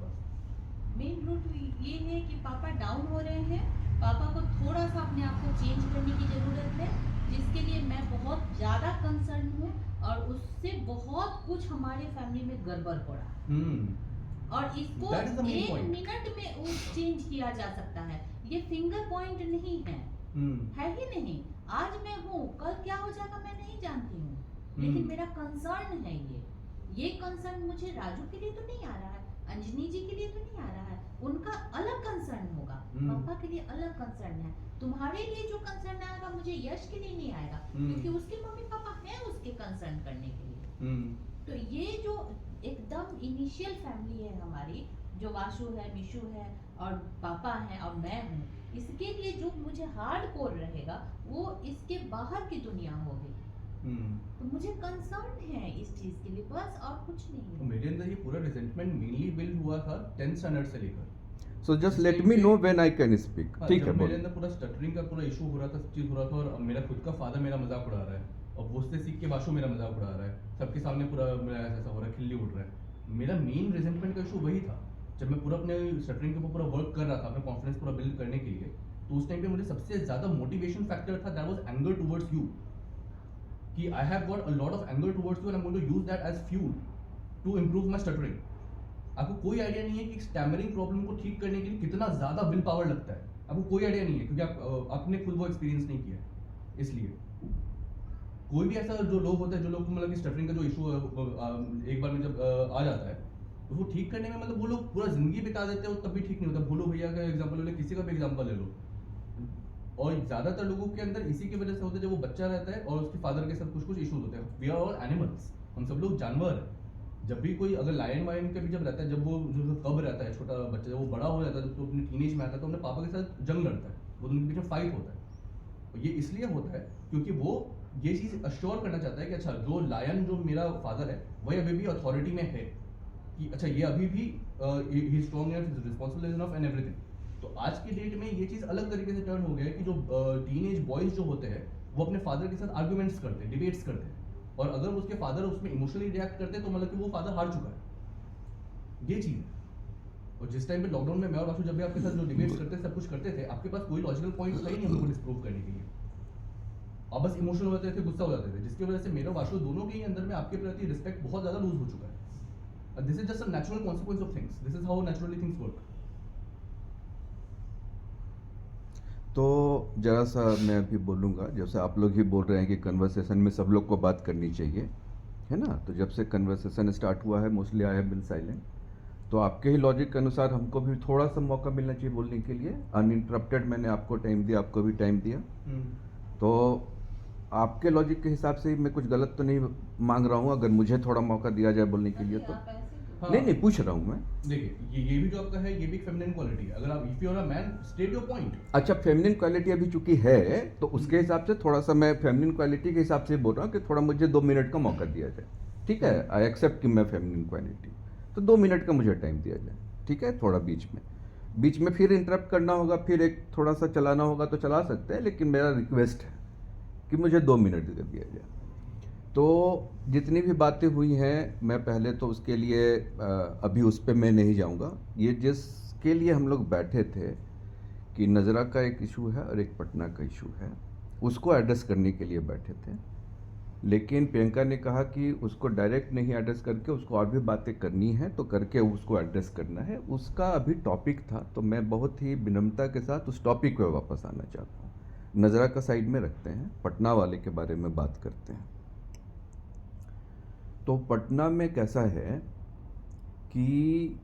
मेन रूट ये है कि पापा डाउन हो रहे हैं। पापा को थोड़ा सा अपने आप को चेंज करने की ज़रूरत है, जिसके लिए मैं बहुत ज़्यादा कंसर्न हूँ और उससे बहुत कुछ हमारे फैमिली में गड़बड़ हो रहा है और इसको That is the main 1 point. Minute में वो चेंज किया जा सकता है। ये फिंगर पॉइंट नहीं है, है ही नहीं। आज मैं हूँ, कल क्या हो जाएगा मैं नहीं जानती हूँ, लेकिन मेरा कंसर्न है ये कंसर्न मुझे राजू के लिए तो नहीं आ रहा है, अंजनी जी के लिए तो नहीं आ रहा है, उनका अलग कंसर्न होगा, पापा के लिए अलग कंसर्न है। तुम्हारे लिए जो कंसर्न आएगा मुझे यश के लिए नहीं आएगा, क्योंकि उसके मम्मी पापा हैं उसके कंसर्न करने के लिए। तो ये जो एकदम इनिशियल फैमिली है हमारी, जो वाशु है, मिशु है और पापा हैं और मैं हूँ, इसके लिए जो मुझे हार्ड कोर रहेगा वो इसके बाहर की दुनिया होगी। तो मुझे कंसर्न है इस चीज के लिए, बस और कुछ नहीं तो है। मेरे अंदर ये पूरा रिजेंटमेंट मेनली बिल्ड हुआ था 10th स्टैंडर्ड से लेकर। So just let me know when I can speak. ठीक है, जब मेरे बोलो। अंदर पूरा स्टटरिंग का पूरा इशू हो रहा था, सब चीज हो रहा था और मेरा खुद का फादर मेरा मजाक उड़ा रहा है और वो उससे सीख के बाशु मेरा मजाक उड़ा रहा है, सबके सामने पूरा मेरा ऐसा हो रहा है, खिल्ली उड़ रहा है। मेरा मेन रिजेंटमेंट का इशू वही था। जब मैं पूरा अपने स्टटरिंग के ऊपर पूरा वर्क कर रहा था अपना कॉन्फिडेंस पूरा बिल्ड करने के लिए, तो उस टाइम पे मुझे सबसे ज्यादा मोटिवेशन फैक्टर था that was anger towards you, कि I have got a lot of anger towards you and I am going to use that as fuel to improve my stuttering. आपको कोई आइडिया नहीं है कि स्टैमरिंग प्रॉब्लम को ठीक करने के लिए कितना ज्यादा विल पावर लगता है, आपको कोई आइडिया नहीं है, क्योंकि आपने खुद वो एक्सपीरियंस नहीं किया है। इसलिए कोई भी ऐसा जो लोग होते हैं, जो लोग को मतलब कि स्टटरिंग का जो इशू एक बार में जब आ जाता है, उसको ठीक करने में मतलब वो लोग पूरा जिंदगी बिता देते हैं, तब भी ठीक नहीं होता। भोलू भैया का एग्जांपल ले लो, किसी का भी एग्जांपल ले लो, और ज्यादातर लोगों के अंदर इसी की वजह से होता है, जब वो बच्चा रहता है और उसके फादर के साथ कुछ कुछ इश्यूज होते हैं। वी आर ऑल एनिमल्स, हम सब लोग जानवर हैं। जब भी कोई अगर लायन वायन का भी जब रहता है, जब वो जो कब रहता है छोटा बच्चा, जब वो बड़ा हो जाता है, जब तो अपने टीनेज में आता है, तो अपने पापा के साथ जंग लड़ता है, वो दोनों के बीच में फाइट होता है। और ये इसलिए होता है क्योंकि वो ये चीज अश्योर करना चाहता है कि अच्छा जो लायन जो मेरा फादर है वही अभी भी अथॉरिटी में है, कि अच्छा ये अभी भी ही strong enough, responsible enough and everything. तो आज की डेट में ये चीज अलग तरीके से टर्न हो गया है कि जो टीनेज बॉयज जो होते हैं वो अपने फादर के साथ आर्गुमेंट्स करते हैं, डिबेट्स करते हैं, और अगर उसके फादर उसमें इमोशनली रिएक्ट करते हैं तो मतलब कि वो फादर हार चुका है। ये चीज है। और जिस टाइम पे लॉकडाउन में मैं और बाशु जब भी आपके साथ जो डिबेट्स करते थे, सब कुछ करते थे, आपके पास कोई लॉजिकल पॉइंट था ही नहीं हमको डिस्प्रूव करने के लिए। आप बस इमोशनल हो जाते थे, गुस्सा हो जाते थे, जिसकी वजह से मेरे और बाशु दोनों के ही अंदर में आपके प्रति रिस्पेक्ट बहुत ज्यादा लूज हो चुका है। This is just a natural consequence of things, this is how naturally things work. तो जरा सा मैं अभी बोलूँगा, जैसे आप लोग ही बोल रहे हैं कि कन्वर्सेशन में सब लोग को बात करनी चाहिए, है ना। तो जब से कन्वर्सेशन स्टार्ट हुआ है, mostly I have been silent. तो आपके ही लॉजिक के अनुसार हमको भी थोड़ा सा मौका मिलना चाहिए बोलने के लिए। अनइंटरप्टेड मैंने आपको टाइम दिया, आपको भी टाइम दिया। तो आपके लॉजिक के हिसाब से मैं कुछ गलत तो नहीं मांग रहा हूँ, अगर मुझे थोड़ा मौका दिया जाए बोलने के लिए तो। आप ऐसे तो हाँ। नहीं पूछ रहा हूँ मैं। देखिए ये भी जो आपका है, ये भी एक फेमिनिन क्वालिटी है। अगर आप if you are a man, state your point. अच्छा, फेमिनिन क्वालिटी अभी चूंकि है, तो उसके हिसाब से थोड़ा सा मैं फेमिनिन क्वालिटी के हिसाब से बोल रहा हूँ कि थोड़ा मुझे 2 मिनट का मौका दिया जाए। ठीक है, आई एक्सेप्ट कि मैं फेमिनिन क्वालिटी, तो 2 मिनट का मुझे टाइम दिया जाए। ठीक है, थोड़ा बीच में फिर इंटरप्ट करना होगा, फिर एक थोड़ा सा चलाना होगा तो चला सकते हैं, लेकिन मेरा रिक्वेस्ट है कि मुझे 2 मिनट दे दिया जाए। तो जितनी भी बातें हुई हैं, मैं पहले तो उसके लिए अभी उस पर मैं नहीं जाऊंगा। ये जिसके लिए हम लोग बैठे थे कि नज़रा का एक इशू है और एक पटना का इशू है, उसको एड्रेस करने के लिए बैठे थे। लेकिन प्रियंका ने कहा कि उसको डायरेक्ट नहीं एड्रेस करके उसको और भी बातें करनी है, तो करके उसको एड्रेस करना है। उसका अभी टॉपिक था, तो मैं बहुत ही विनम्रता के साथ उस टॉपिक पे वापस आना चाहता हूँ। नज़रा का साइड में रखते हैं, पटना वाले के बारे में बात करते हैं। तो पटना में कैसा है कि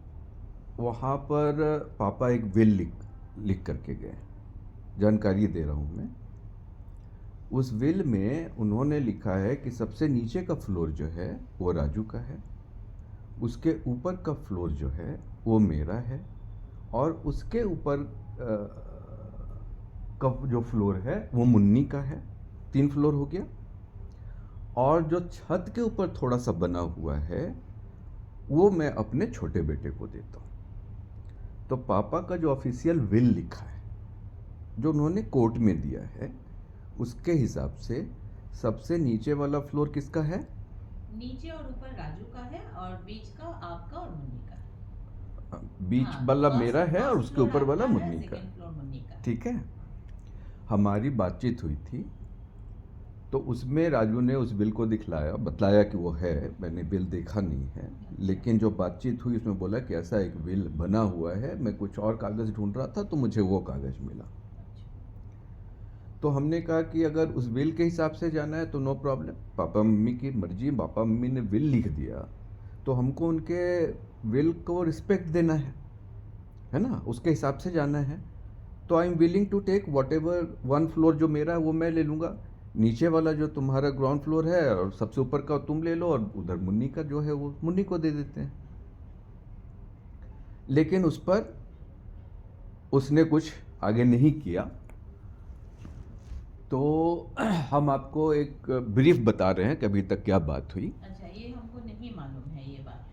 वहाँ पर पापा एक विल लिख करके गए, जानकारी दे रहा हूँ मैं। उस विल में उन्होंने लिखा है कि सबसे नीचे का फ्लोर जो है वो राजू का है, उसके ऊपर का फ्लोर जो है वो मेरा है, और उसके ऊपर का जो फ्लोर है वो मुन्नी का है। 3 फ्लोर हो गया। और जो छत के ऊपर थोड़ा सा बना हुआ है वो मैं अपने छोटे बेटे को देता हूँ। तो पापा का जो ऑफिशियल विल लिखा है, जो उन्होंने कोर्ट में दिया है, उसके हिसाब से सबसे नीचे वाला फ्लोर किसका है? नीचे और ऊपर राजू का है, और बीच का आपका और मुन्नी का। बीच हाँ, वाला फर्स्ट- मेरा है और फर्स्ट उसके फ्लोर ऊपर वाला आपका है, मुन्नी का। सेकंड फ्लोर मुन्नी का। ठीक है, हमारी बातचीत हुई थी, तो उसमें राजू ने उस बिल को दिखलाया, बतलाया कि वो है। मैंने बिल देखा नहीं है, लेकिन जो बातचीत हुई उसमें बोला कि ऐसा एक बिल बना हुआ है, मैं कुछ और कागज़ ढूंढ रहा था तो मुझे वो कागज़ मिला। तो हमने कहा कि अगर उस विल के हिसाब से जाना है तो नो प्रॉब्लम, पापा मम्मी की मर्जी, पापा मम्मी ने विल लिख दिया तो हमको उनके विल को रिस्पेक्ट देना है ना, उसके हिसाब से जाना है। तो I am willing to take whatever 1 floor जो मेरा है वो मैं ले लूँगा, नीचे वाला जो तुम्हारा ग्राउंड फ्लोर है और सबसे ऊपर का तुम ले लो, और उधर मुन्नी का जो है वो मुन्नी को दे देते हैं। लेकिन उस पर उसने कुछ आगे नहीं किया। तो हम आपको एक ब्रीफ बता रहे हैं कि अभी तक क्या बात हुई। अच्छा, ये हमको नहीं मालूम है ये बात।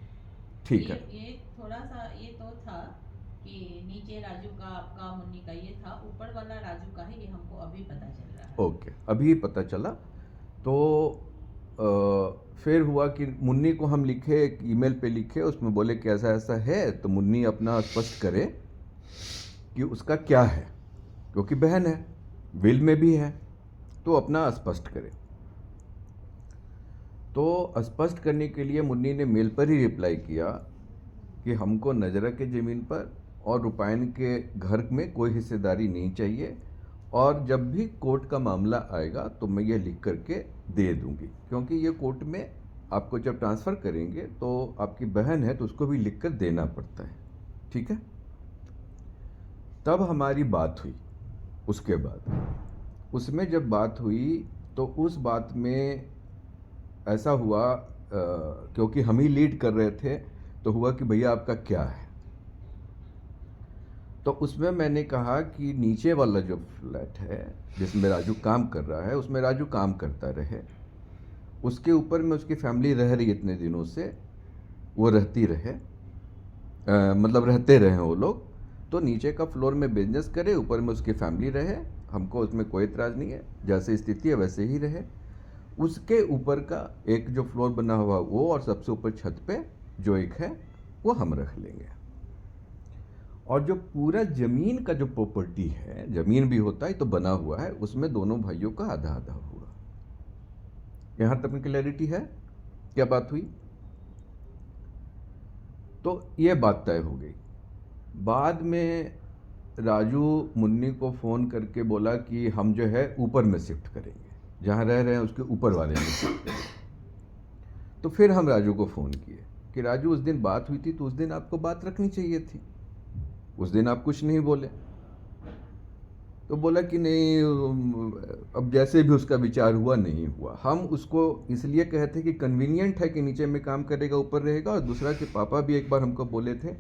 ठीक है, ये थोड़ा सा ये तो था कि नीचे राजू का, आपका, मुन्नी का ये था, ऊपर वाला राजू का है, ये हमको अभी पता चल रहा है। ओके, अभी पता चला। तो फिर हुआ कि मुन्नी को हम लिखे, एक ईमेल पे लिखे, उसमें बोले कि ऐसा ऐसा है, तो मुन्नी अपना स्पष्ट करे कि उसका क्या है, क्योंकि बहन है, विल में भी है, तो अपना स्पष्ट करे। तो स्पष्ट करने के लिए मुन्नी ने मेल पर ही रिप्लाई किया कि हमको नजरा के ज़मीन पर और रुपायन के घर में कोई हिस्सेदारी नहीं चाहिए, और जब भी कोर्ट का मामला आएगा तो मैं ये लिख करके दे दूंगी, क्योंकि ये कोर्ट में आपको जब ट्रांसफ़र करेंगे तो आपकी बहन है तो उसको भी लिख कर देना पड़ता है, ठीक है। तब हमारी बात हुई। उसके बाद उसमें जब बात हुई तो उस बात में ऐसा हुआ, क्योंकि हम ही लीड कर रहे थे, तो हुआ कि भैया आपका क्या है। तो उसमें मैंने कहा कि नीचे वाला जो फ्लैट है जिसमें राजू काम कर रहा है, उसमें राजू काम करता रहे, उसके ऊपर में उसकी फैमिली रह रही इतने दिनों से, वो रहती रहे, मतलब रहते रहे वो लोग, तो नीचे का फ्लोर में बिजनेस करे, ऊपर में उसकी फैमिली रहे, हमको उसमें कोई इतराज़ नहीं है, जैसे स्थिति है वैसे ही रहे। उसके ऊपर का एक जो फ्लोर बना हुआ वो, और सबसे ऊपर छत पे जो एक है वो हम रख लेंगे। और जो पूरा ज़मीन का जो प्रॉपर्टी है, ज़मीन भी होता है तो बना हुआ है, उसमें दोनों भाइयों का आधा आधा हुआ। यहाँ तक क्लैरिटी है? क्या बात हुई? तो ये बात तय हो गई। बाद में राजू मुन्नी को फ़ोन करके बोला कि हम जो है ऊपर में शिफ्ट करेंगे, जहाँ रह रहे हैं उसके ऊपर वाले में शिफ्ट करेंगे। तो फिर हम राजू को फ़ोन किए कि राजू, उस दिन बात हुई थी तो उस दिन आपको बात रखनी चाहिए थी, उस दिन आप कुछ नहीं बोले। तो बोला कि नहीं, अब जैसे भी उसका विचार हुआ नहीं हुआ। हम उसको इसलिए कहते कि कन्वीनियंट है कि नीचे में काम करेगा ऊपर रहेगा, और दूसरा कि पापा भी एक बार हमको बोले थे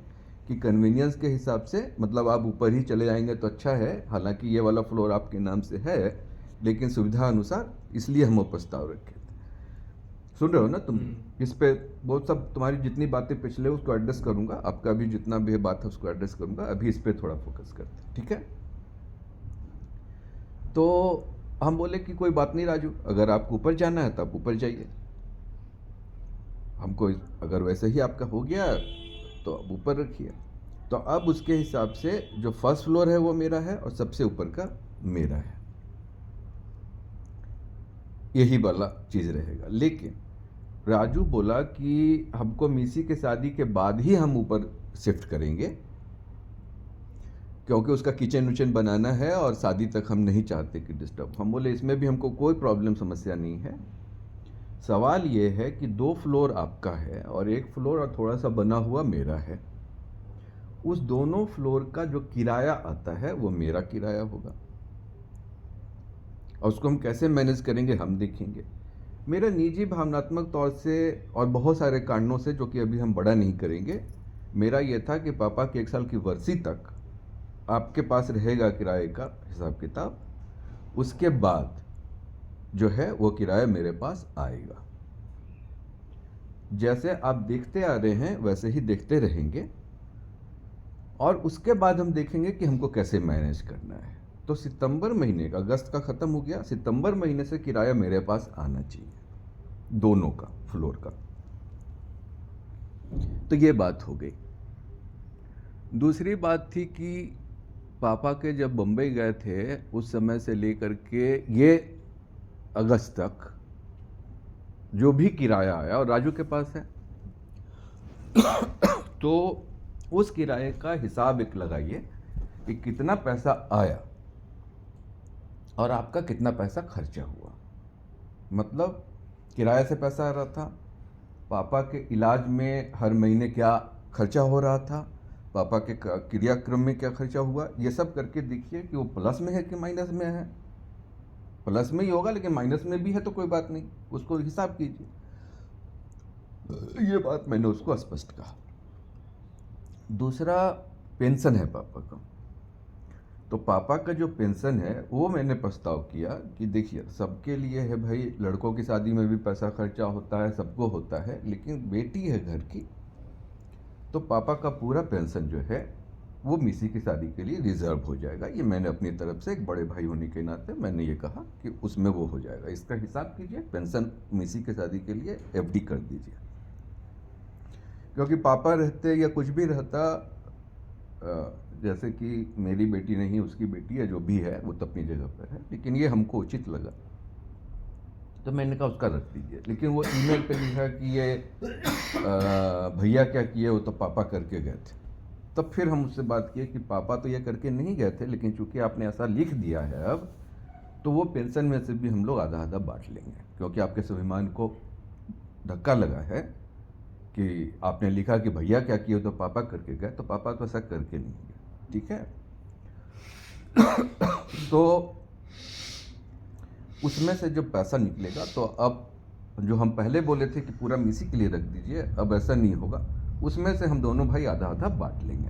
कि कन्वीनियंस के हिसाब से, मतलब आप ऊपर ही चले जाएंगे तो अच्छा है, हालांकि ये वाला फ्लोर आपके नाम से है, लेकिन सुविधा अनुसार, इसलिए हम वो प्रस्ताव रखे थे। सुन रहे हो ना तुम? इस पे वो सब तुम्हारी जितनी बातें पिछले उसको एड्रेस करूंगा, आपका भी जितना भी बात है उसको एड्रेस करूंगा, अभी इस पे थोड़ा फोकस करते हैं, ठीक है। तो हम बोले कि कोई बात नहीं राजू, अगर आपको ऊपर जाना है तो आप ऊपर जाइए, हमको अगर वैसे ही आपका हो गया तो अब ऊपर रखिए। तो अब उसके हिसाब से जो फर्स्ट फ्लोर है वो मेरा है और सबसे ऊपर का मेरा है, यही वाला चीज़ रहेगा। लेकिन राजू बोला कि हमको मीसी के शादी के बाद ही हम ऊपर शिफ्ट करेंगे, क्योंकि उसका किचन विचन बनाना है और शादी तक हम नहीं चाहते कि डिस्टर्ब। हम बोले इसमें भी हमको कोई प्रॉब्लम समस्या नहीं है, सवाल ये है कि 2 फ्लोर आपका है और 1 फ्लोर और थोड़ा सा बना हुआ मेरा है, उस दोनों फ्लोर का जो किराया आता है वो मेरा किराया होगा, और उसको हम कैसे मैनेज करेंगे हम देखेंगे। मेरा निजी भावनात्मक तौर से और बहुत सारे कारणों से, जो कि अभी हम बड़ा नहीं करेंगे, मेरा ये था कि पापा की 1 साल की वर्षी तक आपके पास रहेगा किराए का हिसाब किताब, उसके बाद जो है वो किराया मेरे पास आएगा। जैसे आप देखते आ रहे हैं वैसे ही देखते रहेंगे, और उसके बाद हम देखेंगे कि हमको कैसे मैनेज करना है। तो सितंबर महीने का, अगस्त का ख़त्म हो गया, सितंबर महीने से किराया मेरे पास आना चाहिए, दोनों का फ्लोर का। तो ये बात हो गई। दूसरी बात थी कि पापा के जब बम्बई गए थे उस समय से लेकर के ये अगस्त तक जो भी किराया आया, और राजू के पास है तो उस किराए का हिसाब एक लगाइए कि कितना पैसा आया और आपका कितना पैसा खर्चा हुआ। मतलब किराए से पैसा आ रहा था, पापा के इलाज में हर महीने क्या खर्चा हो रहा था, पापा के क्रियाक्रम में क्या खर्चा हुआ, ये सब करके देखिए कि वो प्लस में है कि माइनस में है। प्लस में ही होगा, लेकिन माइनस में भी है तो कोई बात नहीं, उसको हिसाब कीजिए। ये बात मैंने उसको स्पष्ट कहा। दूसरा पेंशन है पापा का, तो पापा का जो पेंशन है वो मैंने प्रस्ताव किया कि देखिए सबके लिए है भाई, लड़कों की शादी में भी पैसा खर्चा होता है, सबको होता है, लेकिन बेटी है घर की, तो पापा का पूरा पेंशन जो है वो मिसी की शादी के लिए रिजर्व हो जाएगा। ये मैंने अपनी तरफ से एक बड़े भाई होने के नाते मैंने ये कहा कि उसमें वो हो जाएगा। इसका हिसाब कीजिए, पेंशन मिसी की शादी के लिए एफडी कर दीजिए, क्योंकि पापा रहते या कुछ भी रहता, जैसे कि मेरी बेटी नहीं उसकी बेटी है, जो भी है वो तो अपनी जगह पर है, लेकिन ये हमको उचित लगा तो मैंने कहा उसका रख दीजिए। लेकिन वो ईमेल पे लिखा कि ये भैया क्या किए, वो तो पापा करके गए थे। तब फिर हम उससे बात किए कि पापा तो ये करके नहीं गए थे, लेकिन चूंकि आपने ऐसा लिख दिया है अब, तो वो पेंशन में से भी हम लोग आधा आधा बांट लेंगे, क्योंकि आपके स्वाभिमान को धक्का लगा है कि आपने लिखा कि भैया क्या किए तो पापा करके गए, तो पापा तो ऐसा करके नहीं गए। ठीक है। तो उसमें से जो पैसा निकलेगा, तो अब जो हम पहले बोले थे कि पूरा मिसी के लिए रख दीजिए, अब ऐसा नहीं होगा। उसमें से हम दोनों भाई आधा आधा बांट लेंगे,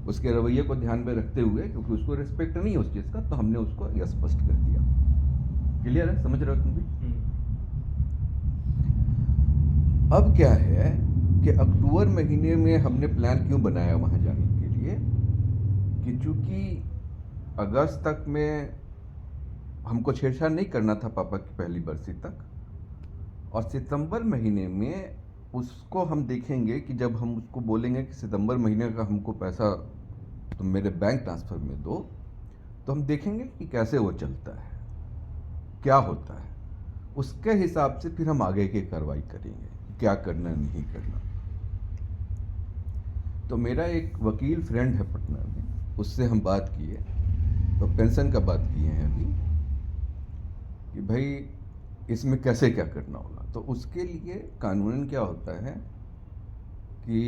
उसके रवैये को ध्यान में रखते हुए, क्योंकि उसको रिस्पेक्ट नहीं है उस चीज़ का, तो हमने उसको यह स्पष्ट कर दिया। क्लियर है? समझ रहे हो तुम भी? अब क्या है कि अक्टूबर महीने में हमने प्लान क्यों बनाया वहाँ जाने के लिए, कि चूंकि अगस्त तक में हमको छेड़छाड़ नहीं करना था पापा की पहली बरसी तक, और सितंबर महीने में उसको हम देखेंगे कि जब हम उसको बोलेंगे कि सितंबर महीने का हमको पैसा तुम मेरे बैंक ट्रांसफ़र में दो, तो हम देखेंगे कि कैसे वो चलता है, क्या होता है। उसके हिसाब से फिर हम आगे की कार्रवाई करेंगे, क्या करना नहीं करना। तो मेरा एक वकील फ्रेंड है पटना में, उससे हम बात किए, तो पेंशन का बात किए हैं अभी कि भाई इसमें कैसे क्या करना होगा। तो उसके लिए कानूनन क्या होता है कि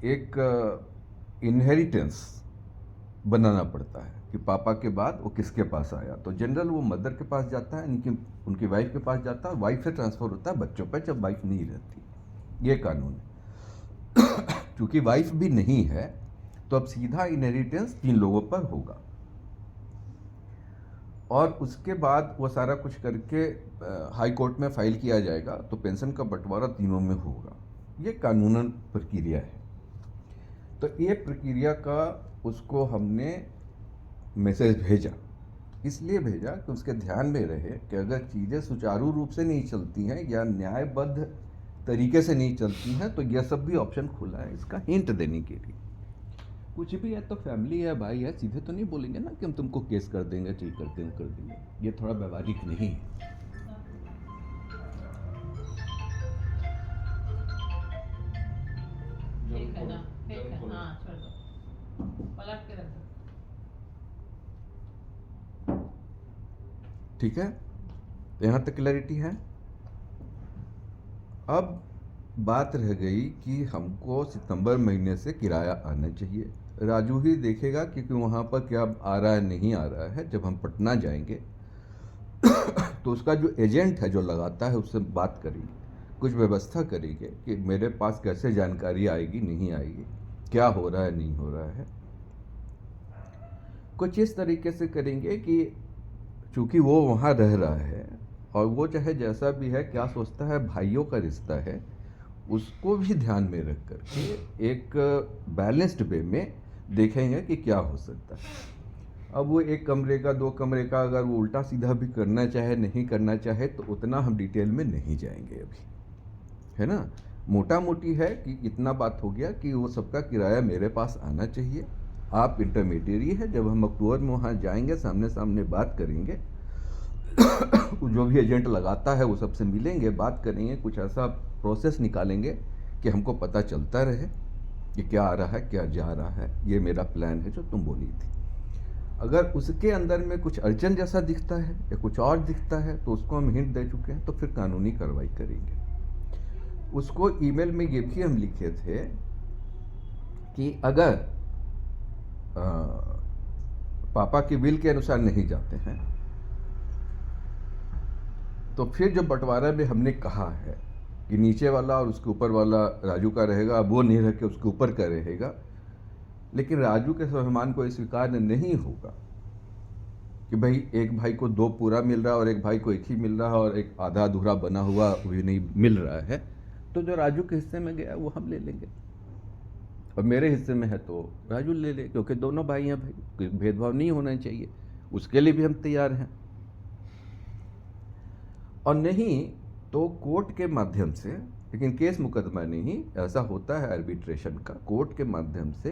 एक इनहेरिटेंस बनाना पड़ता है कि पापा के बाद वो किसके पास आया। तो जनरल वो मदर के पास जाता है, उनकी वाइफ के पास जाता है, वाइफ से ट्रांसफ़र होता है बच्चों पर जब वाइफ नहीं रहती। ये कानून है। क्योंकि वाइफ भी नहीं है, तो अब सीधा इनहेरिटेंस 3 लोगों पर होगा, और उसके बाद वो सारा कुछ करके हाई कोर्ट में फाइल किया जाएगा, तो पेंशन का बंटवारा तीनों में होगा। ये कानूनन प्रक्रिया है। तो ये प्रक्रिया का उसको हमने मैसेज भेजा, इसलिए भेजा कि उसके ध्यान में रहे कि अगर चीज़ें सुचारू रूप से नहीं चलती हैं या न्यायबद्ध तरीके से नहीं चलती हैं, तो यह सब भी ऑप्शन खुला है इसका हिंट देने के लिए। कुछ भी है तो फैमिली है, भाई है, सीधे तो नहीं बोलेंगे ना कि हम तुमको केस कर देंगे, ठीक कर देंगे। ये थोड़ा व्यवहारिक नहीं है। ठीक है ना, ठीक है, हाँ छोड़ दो, पलट के रख दो। ठीक है, तो यहाँ तक क्लैरिटी है। अब बात रह गई कि हमको सितंबर महीने से किराया आना चाहिए। राजू ही देखेगा क्योंकि वहाँ पर क्या आ रहा है नहीं आ रहा है। जब हम पटना जाएंगे तो उसका जो एजेंट है जो लगाता है उससे बात करेंगे, कुछ व्यवस्था करेंगे कि मेरे पास कैसे जानकारी आएगी नहीं आएगी, क्या हो रहा है नहीं हो रहा है। कुछ इस तरीके से करेंगे कि चूँकि वो वहाँ रह रहा है और वो चाहे जैसा भी है, क्या सोचता है, भाइयों का रिश्ता है, उसको भी ध्यान में रख कर के एक बैलेंस्ड वे में देखेंगे कि क्या हो सकता है। अब वो 1 कमरे का 2 कमरे का अगर वो उल्टा सीधा भी करना चाहे नहीं करना चाहे, तो उतना हम डिटेल में नहीं जाएंगे अभी, है ना। मोटा मोटी है कि इतना बात हो गया कि वो सबका किराया मेरे पास आना चाहिए। आप इंटरमीडिएरी है, जब हम अक्टूबर में वहाँ जाएंगे सामने सामने बात करेंगे जो भी एजेंट लगाता है वो सबसे मिलेंगे, बात करेंगे, कुछ ऐसा प्रोसेस निकालेंगे कि हमको पता चलता रहे कि क्या आ रहा है क्या जा रहा है। ये मेरा प्लान है जो तुम बोली थी। अगर उसके अंदर में कुछ अड़चन जैसा दिखता है या कुछ और दिखता है तो उसको हम हिंट दे चुके हैं, तो फिर कानूनी कार्रवाई करेंगे। उसको ईमेल में ये भी हम लिखे थे कि अगर पापा की विल के अनुसार नहीं जाते हैं तो फिर जो बंटवारा में हमने कहा है कि नीचे वाला और उसके ऊपर वाला राजू का रहेगा, अब वो नहीं रह के उसके ऊपर का रहेगा, लेकिन राजू के स्वाभिमान को स्वीकार नहीं होगा कि भाई एक भाई को 2 पूरा मिल रहा है और एक भाई को 1 ही मिल रहा है और एक आधा अधूरा बना हुआ भी नहीं मिल रहा है, तो जो राजू के हिस्से में गया वो हम ले लेंगे। और मेरे हिस्से में है तो राजू ले ले, क्योंकि दोनों भाई हैं भाई, कोई भेदभाव नहीं होना चाहिए, उसके लिए भी हम तैयार हैं। और नहीं तो कोर्ट के माध्यम से, लेकिन केस मुकदमा नहीं, ऐसा होता है आर्बिट्रेशन का, कोर्ट के माध्यम से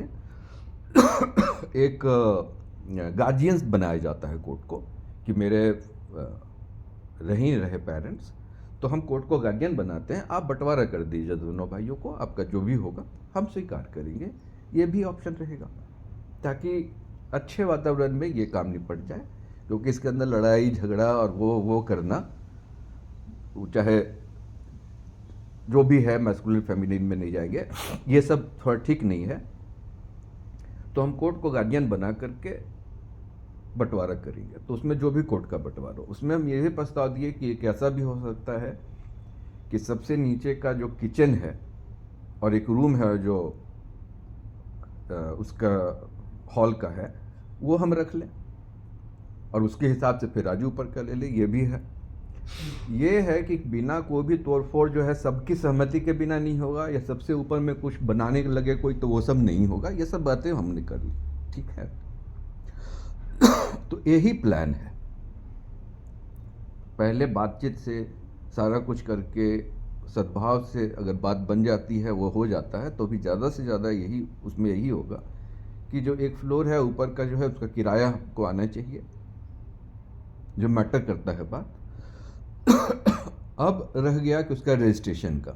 एक गार्जियंस बनाया जाता है कोर्ट को कि मेरे रह नहीं रहे पेरेंट्स, तो हम कोर्ट को गार्जियन बनाते हैं, आप बंटवारा कर दीजिए दोनों भाइयों को, आपका जो भी होगा हम स्वीकार करेंगे। ये भी ऑप्शन रहेगा ताकि अच्छे वातावरण में ये काम निपट जाए, क्योंकि इसके अंदर लड़ाई झगड़ा और वो करना, चाहे जो भी है, मैस्कुलिन फेमिनिन में नहीं जाएंगे, ये सब थोड़ा ठीक नहीं है। तो हम कोर्ट को गार्जियन बना करके बंटवारा करेंगे। तो उसमें जो भी कोर्ट का बंटवारा हो, उसमें हम ये भी प्रस्ताव दिए कि एक ऐसा भी हो सकता है कि सबसे नीचे का जो किचन है और एक रूम है जो उसका हॉल का है, वो हम रख लें और उसके हिसाब से फिर राजू ऊपर का ले ले। ये भी है। ये है कि बिना कोई भी तोड़फोड़ जो है सबकी सहमति के बिना नहीं होगा, या सबसे ऊपर में कुछ बनाने लगे कोई तो वो सब नहीं होगा। ये सब बातें हमने कर ली, ठीक है। तो यही प्लान है, पहले बातचीत से सारा कुछ करके सद्भाव से अगर बात बन जाती है, वो हो जाता है, तो भी ज़्यादा से ज़्यादा यही उसमें यही होगा कि जो एक फ्लोर है ऊपर का जो है उसका किराया को आना चाहिए, जो मैटर करता है बात। अब रह गया कि उसका रजिस्ट्रेशन का,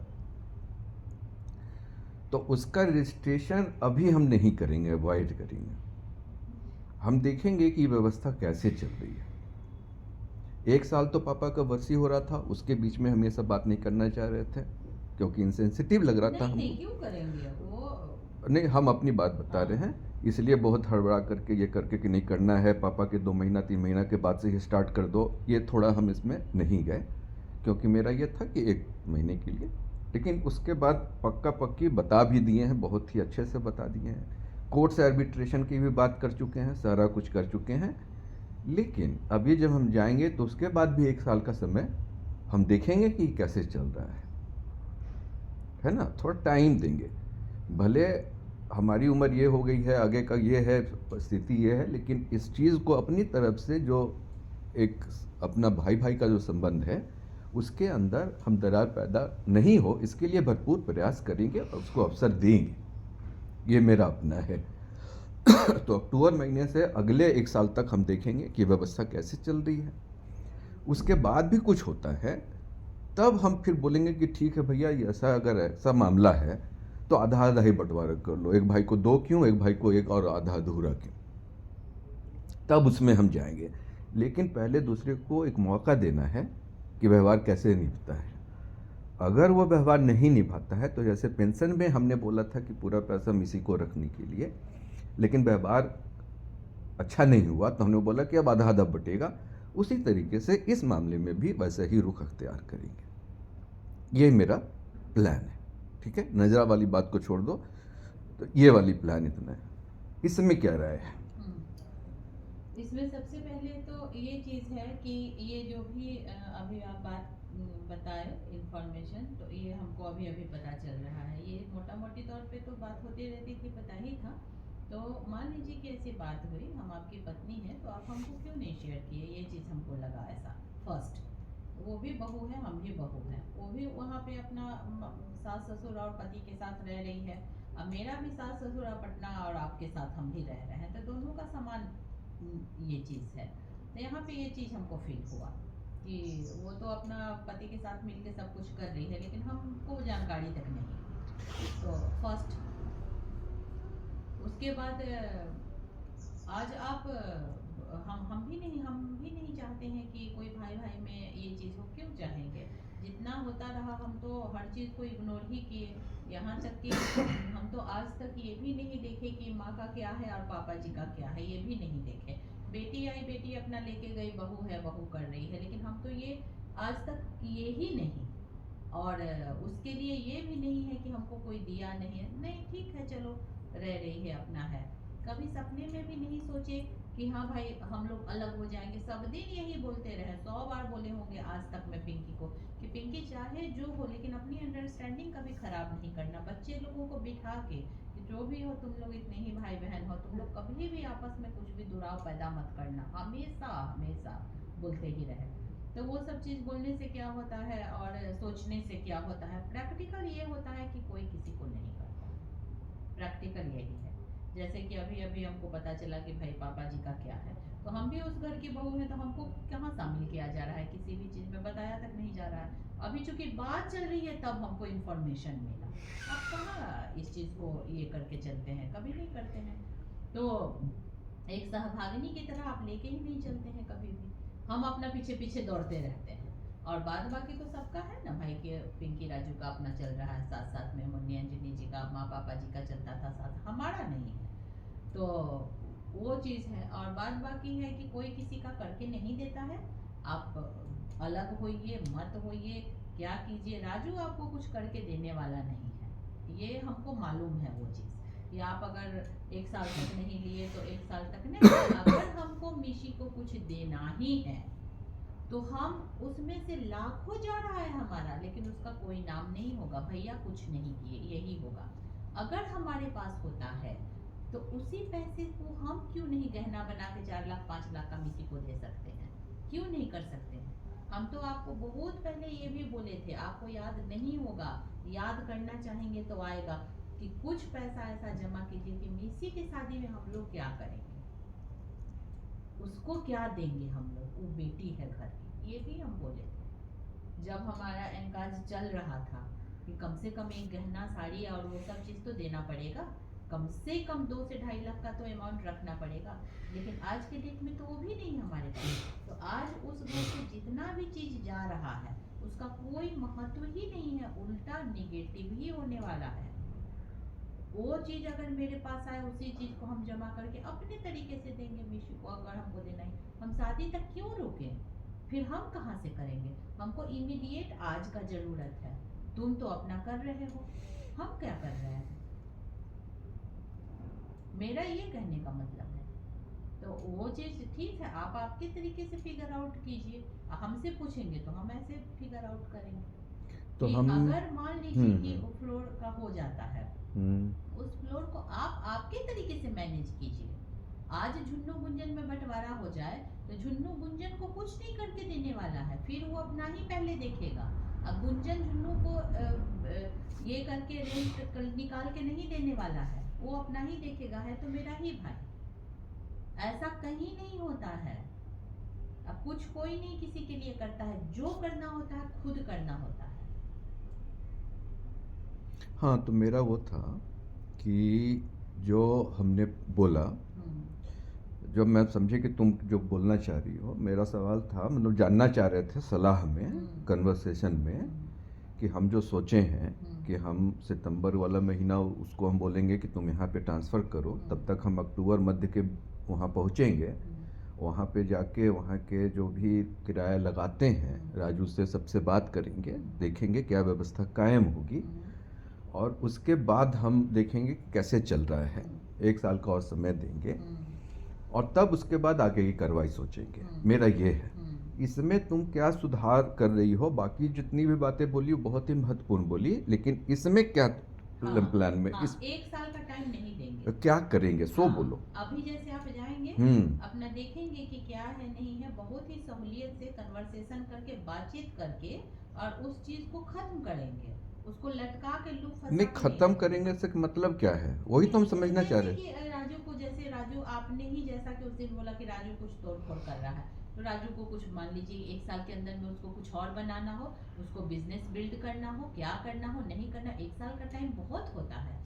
तो उसका रजिस्ट्रेशन अभी हम नहीं करेंगे, अवॉइड करेंगे। हम देखेंगे कि व्यवस्था कैसे चल रही है। 1 साल तो पापा का वर्षी हो रहा था, उसके बीच में हम ये सब बात नहीं करना चाह रहे थे क्योंकि इनसेंसिटिव लग रहा था हमको। नहीं, क्यों करेंगे वो? नहीं, हम अपनी बात बता रहे हैं, इसलिए बहुत हड़बड़ा करके ये करके कि नहीं करना है, पापा के 2 महीना 3 महीना के बाद से ही स्टार्ट कर दो, ये थोड़ा हम इसमें नहीं गए, क्योंकि मेरा ये था कि 1 महीने के लिए। लेकिन उसके बाद पक्का पक्की बता भी दिए हैं, बहुत ही अच्छे से बता दिए हैं। कोर्ट से आर्बिट्रेशन की भी बात कर चुके हैं, सारा कुछ कर चुके हैं। लेकिन अभी जब हम जाएंगे तो उसके बाद भी 1 साल का समय हम देखेंगे कि कैसे चल रहा है ना। थोड़ा टाइम देंगे, भले हमारी उम्र ये हो गई है, आगे का ये है, स्थिति ये है, लेकिन इस चीज़ को अपनी तरफ से जो एक अपना भाई भाई का जो संबंध है उसके अंदर हम दरार पैदा नहीं हो, इसके लिए भरपूर प्रयास करेंगे और उसको अवसर देंगे। ये मेरा अपना है। तो अक्टूबर महीने से अगले 1 साल तक हम देखेंगे कि व्यवस्था कैसे चल रही है। उसके बाद भी कुछ होता है तब हम फिर बोलेंगे कि ठीक है भैया, ऐसा अगर ऐसा मामला है तो आधा आधा ही बंटवारा कर लो, एक भाई को 2 क्यों, एक भाई को 1 और आधा अधूरा क्यों, तब उसमें हम जाएंगे। लेकिन पहले दूसरे को एक मौका देना है कि व्यवहार कैसे निभता है। अगर वो व्यवहार नहीं निभाता है तो जैसे पेंशन में हमने बोला था कि पूरा पैसा हम इसी को रखने के लिए, लेकिन व्यवहार अच्छा नहीं हुआ तो हमने बोला कि अब आधा आधा बटेगा। उसी तरीके से इस मामले में भी वैसे ही रुख अख्तियार करेंगे। ये मेरा प्लान है, ठीक है। नजरा वाली बात को छोड़ दो, तो ये वाली प्लान इतना है। इसमें क्या राय है? इसमें सबसे पहले तो ये चीज़ है कि ये जो भी अभी आप बात बताए इन्फॉर्मेशन, तो ये हमको अभी अभी पता चल रहा है। ये मोटा मोटी तौर पे तो बात होती रहती थी, पता ही था। तो मान लीजिए कि ऐसी बात हुई, हम आपकी पत्नी हैं, तो आप हमको क्यों नहीं शेयर किए, ये चीज़ हमको लगा ऐसा। फर्स्ट, वो भी बहू है, हम भी बहू हैं, वो भी वहाँ पे अपना सास ससुर और पति के साथ रह रही है। अब मेरा भी सास ससुर पटना और आपके साथ हम भी रह रहे हैं, तो दोनों का समान ये चीज़ है। तो यहाँ पे ये चीज़ हमको फील हुआ कि वो तो अपना पति के साथ मिलके सब कुछ कर रही है, लेकिन हमको जानकारी तक नहीं। तो फर्स्ट, उसके बाद आज आप हम भी नहीं चाहते हैं कि कोई भाई भाई में ये चीज़ हो। क्यों चाहेंगे? जितना होता रहा हम तो हर चीज़ को इग्नोर ही किए। यहाँ तक कि हम तो आज तक ये भी नहीं देखे कि माँ का क्या है और पापा जी का क्या है, ये भी नहीं देखे। बेटी आई, बेटी अपना लेके गई, बहू है, बहू कर रही है, लेकिन हम तो ये आज तक किए ही नहीं। और उसके लिए ये भी नहीं है कि हमको कोई दिया नहीं है। नहीं, ठीक है, चलो रह रही है, अपना है। कभी सपने में भी नहीं सोचे कि हाँ भाई हम लोग अलग हो जाएंगे। सब दिन यही बोलते रहे, 100 बार बोले होंगे आज तक मैं पिंकी को कि पिंकी चाहे जो हो लेकिन अपनी अंडरस्टैंडिंग कभी खराब नहीं करना। बच्चे लोगों को बिठा के कि जो भी हो तुम लोग इतने ही भाई बहन हो, तुम लोग कभी भी आपस में कुछ भी दुराव पैदा मत करना, हमेशा हमेशा बोलते ही रहे। तो वो सब चीज़ बोलने से क्या होता है और सोचने से क्या होता है, प्रैक्टिकल ये होता है कि कोई किसी को नहीं करता। प्रैक्टिकल यही है। जैसे कि अभी अभी हमको पता चला कि भाई पापा जी का क्या है, तो हम भी उस घर की बहू हैं, तो हमको कहाँ शामिल किया जा रहा है, किसी भी चीज़ में बताया तक नहीं जा रहा है। अभी चूंकि बात चल रही है तब हमको इन्फॉर्मेशन मिला। अब कहाँ इस चीज़ को ये करके चलते हैं, कभी नहीं करते हैं। तो एक सहभागिनी की तरह आप लेके ही नहीं चलते हैं कभी भी, हम अपना पीछे पीछे दौड़ते रहते हैं। और बाद बाकी तो सबका है ना भाई कि पिंकी राजू का अपना चल रहा है साथ साथ में, मुन्नी अंजनी जी का माँ पापा जी का चलता था साथ, हमारा नहीं है। तो वो चीज़ है। और बाद बाकी है कि कोई किसी का करके नहीं देता है। आप अलग होइए मत होइए क्या कीजिए, राजू आपको कुछ करके देने वाला नहीं है, ये हमको मालूम है वो चीज़। कि आप अगर 1 साल तक नहीं लिए तो 1 साल तक नहीं, अगर हमको मिशी को कुछ देना ही है तो हम उसमें से लाखों जा रहा है हमारा, लेकिन उसका कोई नाम नहीं होगा भैया कुछ नहीं किए, यही होगा। अगर हमारे पास होता है तो उसी पैसे को हम क्यों नहीं गहना बना के 4 लाख 5 लाख का मिशी को दे सकते हैं, क्यों नहीं कर सकते हैं। हम तो आपको बहुत पहले ये भी बोले थे, आपको याद नहीं होगा, याद करना चाहेंगे तो आएगा, कि कुछ पैसा ऐसा जमा कीजिए कि मिशी की शादी में हम लोग क्या करेंगे, उसको क्या देंगे हम लोग, वो बेटी है घर की, ये भी हम बोले थे जब हमारा एनकाज चल रहा था कि कम से कम एक गहना साड़ी और वो सब चीज़ तो देना पड़ेगा, कम से कम 2 से 2.5 लाख का तो अमाउंट रखना पड़ेगा। लेकिन आज के डेट में तो वो भी नहीं हमारे पास। तो आज उस घर से जितना भी चीज़ जा रहा है उसका कोई महत्व ही नहीं है, उल्टा निगेटिव ही होने वाला है। वो चीज़ अगर मेरे पास आए उसी चीज़ को हम जमा करके अपने तरीके से देंगे मिशू को, अगर हमको देना ही, हम शादी तक क्यों रुकें, फिर हम कहाँ से करेंगे। हमको इमीडिएट आज का ज़रूरत है, तुम तो अपना कर रहे हो, हम क्या कर रहे हैं, मेरा ये कहने का मतलब है। तो वो चीज़ ठीक है, आप आपके तरीके से फिगर आउट कीजिए, हमसे पूछेंगे तो हम ऐसे फिगर आउट करेंगे। तो कि हम अगर मान लीजिए कि वो फ्लोर का हो जाता है, उस फ्लोर को आप आपके तरीके से मैनेज कीजिए। आज झुन्नू गुंजन में बंटवारा हो जाए तो झुन्नू गुंजन को कुछ नहीं करके देने वाला है, फिर वो अपना ही पहले देखेगा। अब गुंजन झुन्नू को ये करके रेंट निकाल के नहीं देने वाला है, वो अपना ही देखेगा, है तो मेरा ही भाई। ऐसा कहीं नहीं होता है। अब कुछ कोई नहीं किसी के लिए करता है, जो करना होता है खुद करना होता है। हाँ, तो मेरा वो था कि जो हमने बोला, जब मैं समझे कि तुम जो बोलना चाह रही हो, मेरा सवाल था, मतलब जानना चाह रहे थे सलाह में, कन्वर्सेशन में, कि हम जो सोचे हैं कि हम सितंबर वाला महीना उसको हम बोलेंगे कि तुम यहाँ पे ट्रांसफ़र करो, तब तक हम अक्टूबर मध्य के वहाँ पहुँचेंगे। वहाँ पे जाके वहाँ के जो भी किराया लगाते हैं राजू से सबसे बात करेंगे, देखेंगे क्या व्यवस्था कायम होगी, और उसके बाद हम देखेंगे कैसे चल रहा है। 1 साल का और समय देंगे और तब उसके बाद आगे की कार्रवाई सोचेंगे। मेरा ये है। इसमें तुम क्या सुधार कर रही हो, बाकी जितनी भी बातें बोली वो बहुत ही महत्वपूर्ण बोली, लेकिन इसमें क्या प्लान में इस 1 साल का टाइम नहीं देंगे, क्या करेंगे सो बोलो। अभी जैसे आप जाएंगे अपना देखेंगे कि क्या है नहीं है, बहुत ही सहूलियत से कन्वर्सेशन करके बातचीत करके और उस चीज को खत्म करेंगे, उसको लटका के लूप फंसा नहीं, खत्म करेंगे से मतलब क्या है, वही तो हम समझना चाह रहे हैं। राजू को, जैसे राजू आपने ही जैसा कि उस दिन बोला कि राजू कुछ तोड़फोड़ कर रहा है, तो राजू को कुछ मान लीजिए 1 साल के अंदर में उसको कुछ और बनाना हो, उसको बिजनेस बिल्ड करना हो, क्या करना हो नहीं करना, 1 साल का टाइम बहुत होता है।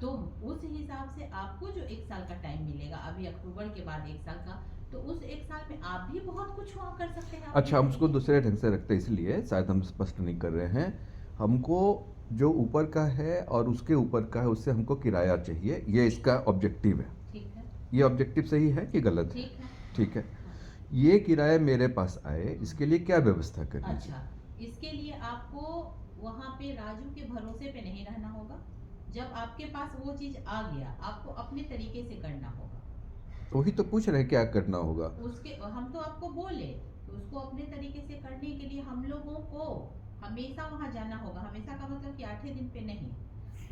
तो उस हिसाब से आपको जो 1 साल का टाइम मिलेगा, अभी अक्टूबर के बाद 1 साल का, तो उस 1 साल में आप भी बहुत कुछ वहाँ कर सकते हैं। अच्छा, हम उसको दूसरे ढंग से रखते हैं, इसलिए शायद हम स्पष्ट नहीं कर रहे हैं। हमको जो ऊपर का है और उसके ऊपर का है उससे हमको किराया चाहिए, ये इसका ऑब्जेक्टिव है। ठीक है, ये ऑब्जेक्टिव सही है कि गलत है? ठीक है। ये किराया मेरे पास आए, इसके लिए क्या व्यवस्था करनी चाहिए? अच्छा, इसके लिए आपको वहाँ पे राजू के भरोसे पे नहीं रहना होगा। जब आपके पास वो चीज आ गया, आपको अपने तरीके से करना होगा। वही तो पूछ रहे हैं क्या करना होगा। उसके हम तो आपको बोले तो उसको अपने तरीके से करने के लिए हम लोगों को हमेशा वहाँ जाना होगा। हमेशा का मतलब कि 8 दिन पे नहीं,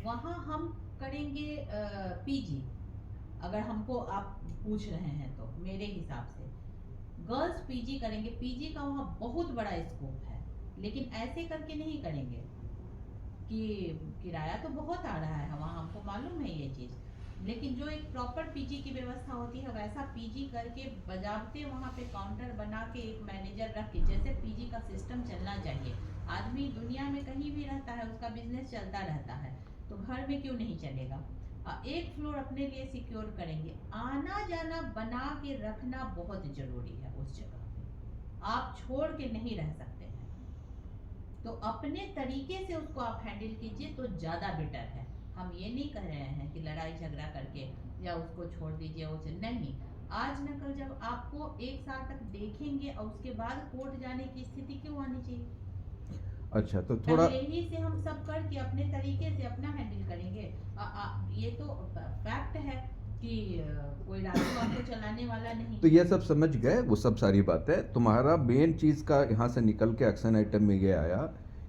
वहाँ हम करेंगे पीजी। अगर हमको आप पूछ रहे हैं तो मेरे हिसाब से गर्ल्स पीजी करेंगे। पीजी का वहाँ बहुत बड़ा स्कोप है, लेकिन ऐसे करके नहीं करेंगे कि किराया तो बहुत आ रहा है वहाँ, हमको मालूम है ये चीज़, लेकिन जो एक प्रॉपर पीजी की व्यवस्था होती है वैसा पीजी करके बजाबते वहाँ पे काउंटर बना के एक मैनेजर रख के, जैसे पीजी का सिस्टम चलना चाहिए। आदमी दुनिया में कहीं भी रहता है, उसका बिजनेस चलता रहता है, तो घर में क्यों नहीं चलेगा। एक फ्लोर अपने लिए सिक्योर करेंगे। आना जाना बना के रखना बहुत जरूरी है उस जगह पे, आप छोड़ के नहीं रह सकते हैं। तो अपने तरीके से उसको आप हैंडल कीजिए तो ज़्यादा बेटर है। हम ये नहीं कह रहे हैं कि लड़ाई झगड़ा करके या उसको छोड़ दीजिए, उसे नहीं। आज न कल जब आपको 1 साल तक देखेंगे और उसके बाद कोर्ट जाने की स्थिति क्यों आनी चाहिए। अच्छा तो थोड़ा पहले ही से हम सब करके अपने तरीके से अपना हैंडल करेंगे। ये तो फैक्ट है कि कोई राजू आपको चलाने वाला नहीं। तो ये सब समझ गए, वो सब सारी बातें। तुम्हारा मेन चीज़ का यहाँ से निकल के एक्शन आइटम में ये आया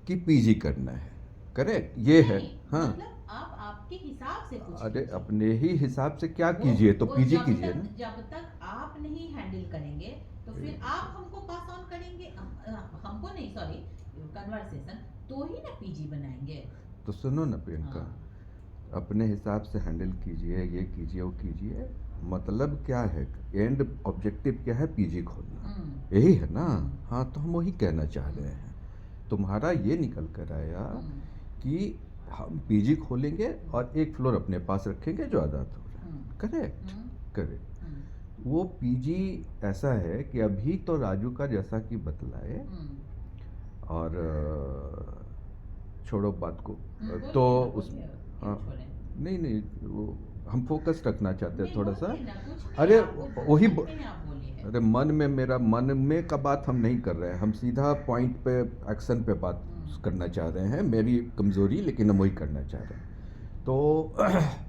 कि पीजी करना है, करेक्ट ये है। नहीं, हाँ मतलब आप आपके हिसाब से कुछ अरे कीजिए। अपने ही हिसाब से क्या कीजिए, तो वो पीजी जब कीजिए तक ना। जब तक आप नहीं हैंडल करेंगे तो फिर आप हमको पास ऑन करेंगे, हमको नहीं, सॉरी, कन्वर्सेशन तो ही ना पीजी बनाएंगे। तो सुनो ना प्रियंका, हाँ। अपने हिसाब से हैंडल कीजिए, ये कीजिए वो कीजिए, मतलब क्या है, एंड ऑब्जेक्टिव क्या है, पीजी खोलना, यही है ना। हाँ तो हम वही कहना चाह रहे हैं। तुम्हारा ये निकल कर आया कि हम पीजी खोलेंगे और 1 फ्लोर अपने पास रखेंगे जो आज़ाद हो रहा है, करेक्ट करेक्ट। वो पीजी ऐसा है कि अभी तो राजू का जैसा कि बतलाए, और छोड़ो बात को, तो उस हाँ नहीं नहीं वो हम फोकस रखना चाहते हैं थोड़ा सा। अरे वही अरे मन में मेरा मन में का बात हम नहीं कर रहे हैं, हम सीधा पॉइंट पे एक्शन पे बात करना चाह रहे हैं। मेरी कमज़ोरी, लेकिन हम वही करना चाह रहे हैं। तो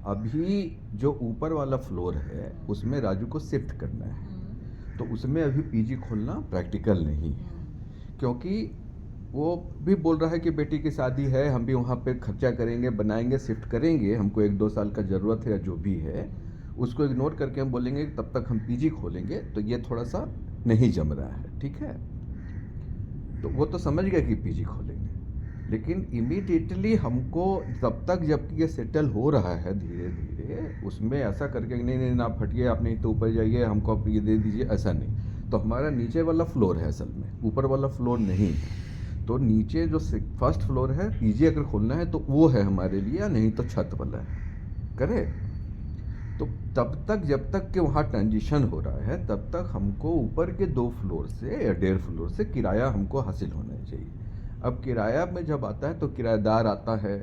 अभी जो ऊपर वाला फ्लोर है उसमें राजू को शिफ्ट करना है, तो उसमें अभी पीजी खोलना प्रैक्टिकल नहीं है, क्योंकि वो भी बोल रहा है कि बेटी की शादी है, हम भी वहाँ पे खर्चा करेंगे, बनाएंगे, शिफ्ट करेंगे, हमको 1-2 साल का ज़रूरत है या जो भी है, उसको इग्नोर करके हम बोलेंगे कि तब तक हम पीजी खोलेंगे, तो ये थोड़ा सा नहीं जम रहा है, ठीक है। तो वो तो समझ गया कि पीजी खोलेंगे, लेकिन इमीडिएटली हमको तब तक जबकि ये सेटल हो रहा है धीरे धीरे, उसमें ऐसा करके नहीं नहीं ना आप हटिए, आप नहीं तो ऊपर जाइए, हमको आप ये दे दीजिए, ऐसा नहीं। तो हमारा नीचे वाला फ्लोर है असल में, ऊपर वाला फ्लोर नहीं है। तो नीचे जो फर्स्ट फ्लोर है, पीजी अगर खोलना है तो वो है हमारे लिए, नहीं तो छत वाला है, करेक्ट। तो तब तक जब तक कि वहाँ ट्रांजिशन हो रहा है, तब तक हमको ऊपर के 2 फ्लोर से या 1.5 फ्लोर से किराया हमको हासिल होना चाहिए। अब किराया में जब आता है तो किराएदार आता है,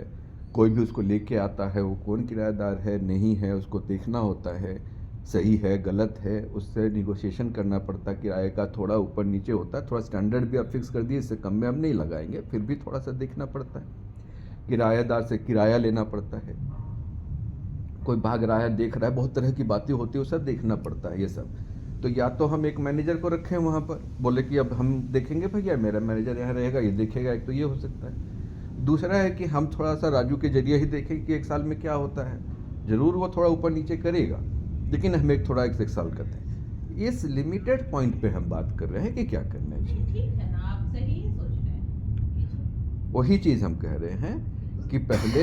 कोई भी उसको लेके आता है, वो कौन किराएदार है नहीं है उसको देखना होता है, सही है गलत है, उससे निगोशिएशन करना पड़ता है। किराए का थोड़ा ऊपर नीचे होता है, थोड़ा स्टैंडर्ड भी आप फिक्स कर दिए, इससे कम में हम नहीं लगाएंगे, फिर भी थोड़ा सा देखना पड़ता है। किराएदार से किराया लेना पड़ता है, कोई भाग रहा है, देख रहा है, बहुत तरह की बातें होती है, वो सब देखना पड़ता है ये सब। तो या तो हम एक मैनेजर को रखें वहाँ पर, बोले कि अब हम देखेंगे भैया, मेरा मैनेजर यहाँ रहेगा, ये देखेगा, एक तो ये हो सकता है। दूसरा है कि हम थोड़ा सा राजू के जरिए ही देखें कि 1 साल में क्या होता है। ज़रूर वो थोड़ा ऊपर नीचे करेगा, लेकिन हम एक थोड़ा 1 साल करते हैं। इस लिमिटेड पॉइंट पे हम बात कर रहे हैं कि क्या करना चाहिए। ठीक है ना, आप सही ही सोच रहे हैं। वही चीज़ हम कह रहे हैं कि पहले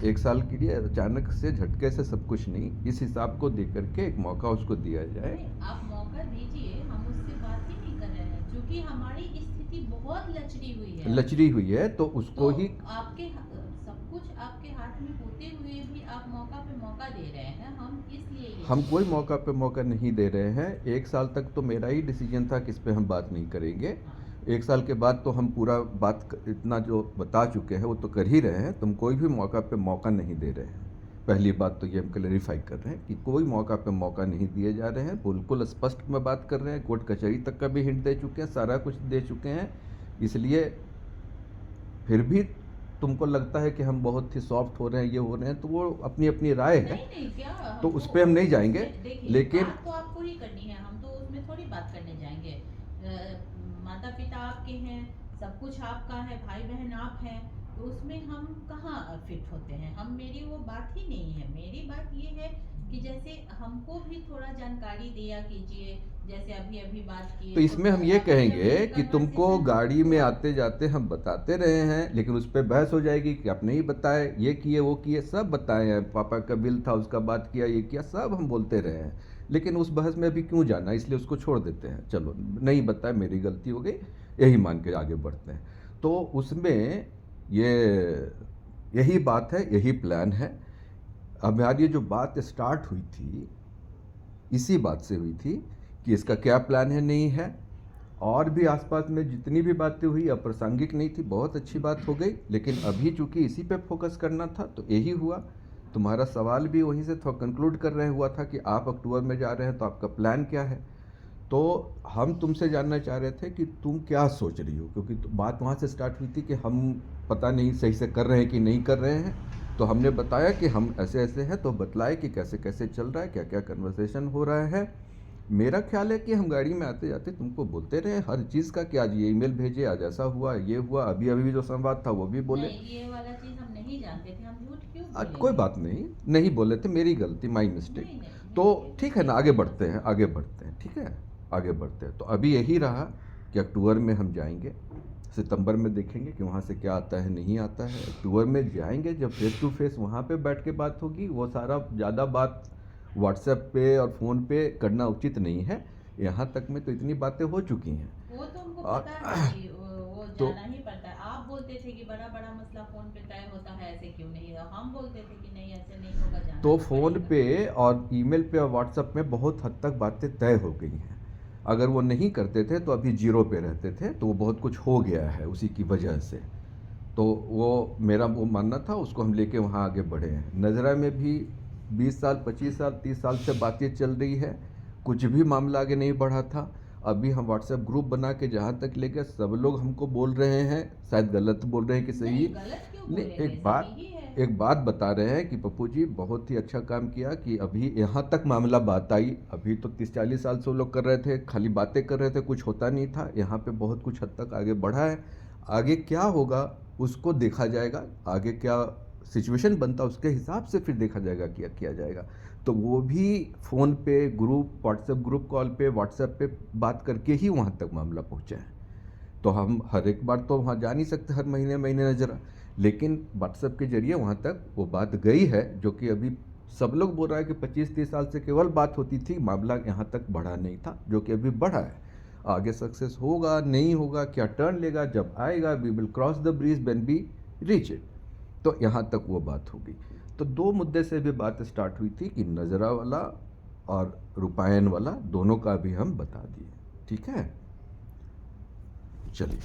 1 साल के लिए अचानक से झटके से सब कुछ नहीं, इस हिसाब को दे करके एक मौका उसको दिया जाए। आप मौका दीजिए, हम उससे बात ही नहीं कर रहे हैं, क्योंकि हमारी स्थिति बहुत लचड़ी हुई है। लचड़ी हुई है तो उसको तो ही आपके सब कुछ आपके हाथ में होते हुए भी आप मौका पे मौका दे रहे हैं, हम इसलिए हम कोई मौका पे मौका नहीं दे रहे हैं। 1 साल तक तो मेरा ही डिसीजन था कि इस पे हम बात नहीं करेंगे। 1 साल के बाद तो हम पूरा बात इतना जो बता चुके हैं वो तो कर ही रहे हैं, तुम कोई भी मौका पे मौका नहीं दे रहे हैं। पहली बात तो ये हम क्लैरिफाई कर रहे हैं कि कोई मौका पे मौका नहीं दिए जा रहे हैं, बिल्कुल स्पष्ट में बात कर रहे हैं। कोर्ट कचहरी तक का भी हिंट दे चुके हैं, सारा कुछ दे चुके हैं। इसलिए फिर भी तुमको लगता है कि हम बहुत ही सॉफ्ट हो रहे हैं, ये हो रहे हैं, तो वो अपनी अपनी राय है, नहीं क्या तो उस पे हम नहीं जाएंगे। देखिए, लेकिन बात तो आपको ही आपके हैं, सब कुछ आपका है, भाई बहन आप हैं, तो उसमें हम कहाँ फिट होते हैं? हम, मेरी वो बात ही नहीं है। मेरी बात ये है कि जैसे हमको भी थोड़ा जानकारी दिया कीजिए, जैसे अभी अभी बात की तो इसमें हम ये कहेंगे कि तुमको गाड़ी में तो आते जाते हम बताते रहे हैं, लेकिन उस पर बहस हो जाएगी कि आप नहीं बताए, ये किए वो किए, सब बताए हैं, पापा का बिल था उसका बात किया, ये किया, सब हम बोलते रहे हैं, लेकिन उस बहस में अभी क्यों जाना, इसलिए उसको छोड़ देते हैं। चलो नहीं बताए, मेरी गलती हो गई, यही मान के आगे बढ़ते हैं। तो उसमें ये यही बात है, यही प्लान है। अब हमारी ये जो बात स्टार्ट हुई थी, इसी बात से हुई थी कि इसका क्या प्लान है, नहीं है। और भी आसपास में जितनी भी बातें हुई अप्रासंगिक नहीं थी, बहुत अच्छी बात हो गई, लेकिन अभी चूंकि इसी पे फोकस करना था तो यही हुआ। तुम्हारा सवाल भी वहीं से थोड़ा कंक्लूड कर रहे हुआ था कि आप अक्टूबर में जा रहे हैं, तो आपका प्लान क्या है। तो हम तुमसे जानना चाह रहे थे कि तुम क्या सोच रही हो, क्योंकि बात वहाँ से स्टार्ट हुई थी कि हम पता नहीं सही से कर रहे हैं कि नहीं कर रहे हैं। तो हमने बताया कि हम ऐसे ऐसे हैं, तो बतलाए कि कैसे कैसे चल रहा है, क्या क्या कन्वर्सेशन हो रहा है। मेरा ख्याल है कि हम गाड़ी में आते जाते तुमको बोलते रहे हर चीज़ का कि आज ये ईमेल भेजे, आज ऐसा हुआ, ये हुआ, अभी अभी जो संवाद था वो भी बोले। नहीं, ये वाला चीज हम नहीं जानते थे, हम झूठ क्यों आज बोलेंगे? कोई बात नहीं, नहीं बोले थे, मेरी गलती, माई मिस्टेक। नहीं, नहीं, तो नहीं, ठीक है ना, आगे बढ़ते हैं, आगे बढ़ते हैं, ठीक है, आगे बढ़ते हैं। तो अभी यही रहा कि अक्टूबर में हम जाएंगे, सितंबर में देखेंगे कि वहाँ से क्या आता है, नहीं आता है। अक्टूबर में जाएंगे, जब फेस टू फेस वहाँ पे बैठ के बात होगी, वो सारा ज़्यादा बात व्हाट्सएप पे और फ़ोन पे करना उचित नहीं है। यहाँ तक में तो इतनी बातें हो चुकी हैं। वो तो हमको और पता है कि वो तो जाना ही पड़ता है। आप बोलते थे कि बड़ा बड़ा मसला फोन पे तय होता है, ऐसे क्यों नहीं? और हम बोलते थे कि नहीं, ऐसे नहीं होगा, जाना तो तो फ़ोन पड़ेगा। पे और ईमेल पे और व्हाट्सएप में बहुत हद तक बातें तय हो गई हैं। अगर वो नहीं करते थे तो अभी जीरो पे रहते थे, तो वो बहुत कुछ हो गया है उसी की वजह से। तो वो मेरा वो मानना था, उसको हम लेके वहाँ आगे बढ़े हैं। नज़रा में भी 20 साल 25 साल 30 साल से बातें चल रही है, कुछ भी मामला आगे नहीं बढ़ा था। अभी हम व्हाट्सएप ग्रुप बना के जहाँ तक ले गए, सब लोग हमको बोल रहे हैं, शायद गलत बोल रहे हैं कि सही। नहीं, गलत क्यों नहीं, बोलेंगे, सही ही है। एक बात बता रहे हैं कि पप्पू जी बहुत ही अच्छा काम किया कि अभी यहाँ तक मामला बात आई। अभी तो 30-40 साल से वो लोग कर रहे थे, खाली बातें कर रहे थे, कुछ होता नहीं था। यहाँ पे बहुत कुछ हद तक आगे बढ़ा है। आगे क्या होगा उसको देखा जाएगा, आगे क्या सिचुएशन बनता उसके हिसाब से फिर देखा जाएगा, क्या किया जाएगा। तो वो भी फ़ोन पे ग्रुप, व्हाट्सएप ग्रुप कॉल पे, व्हाट्सएप पे बात करके ही वहाँ तक मामला पहुँचा है। तो हम हर एक बार तो वहाँ जा नहीं सकते हर महीने महीने नजर, लेकिन व्हाट्सएप के जरिए वहाँ तक वो बात गई है, जो कि अभी सब लोग बोल रहा है कि 25-30 साल से केवल बात होती थी, मामला यहाँ तक बढ़ा नहीं था, जो कि अभी बढ़ा है। आगे सक्सेस होगा नहीं होगा, क्या टर्न लेगा, जब आएगा, we will cross the bridge when we reach it. तो यहाँ तक वो बात होगी। तो दो मुद्दे से भी बात स्टार्ट हुई थी कि नजरा वाला और रूपायन वाला, दोनों का भी हम बता दिए, ठीक है। चलिए।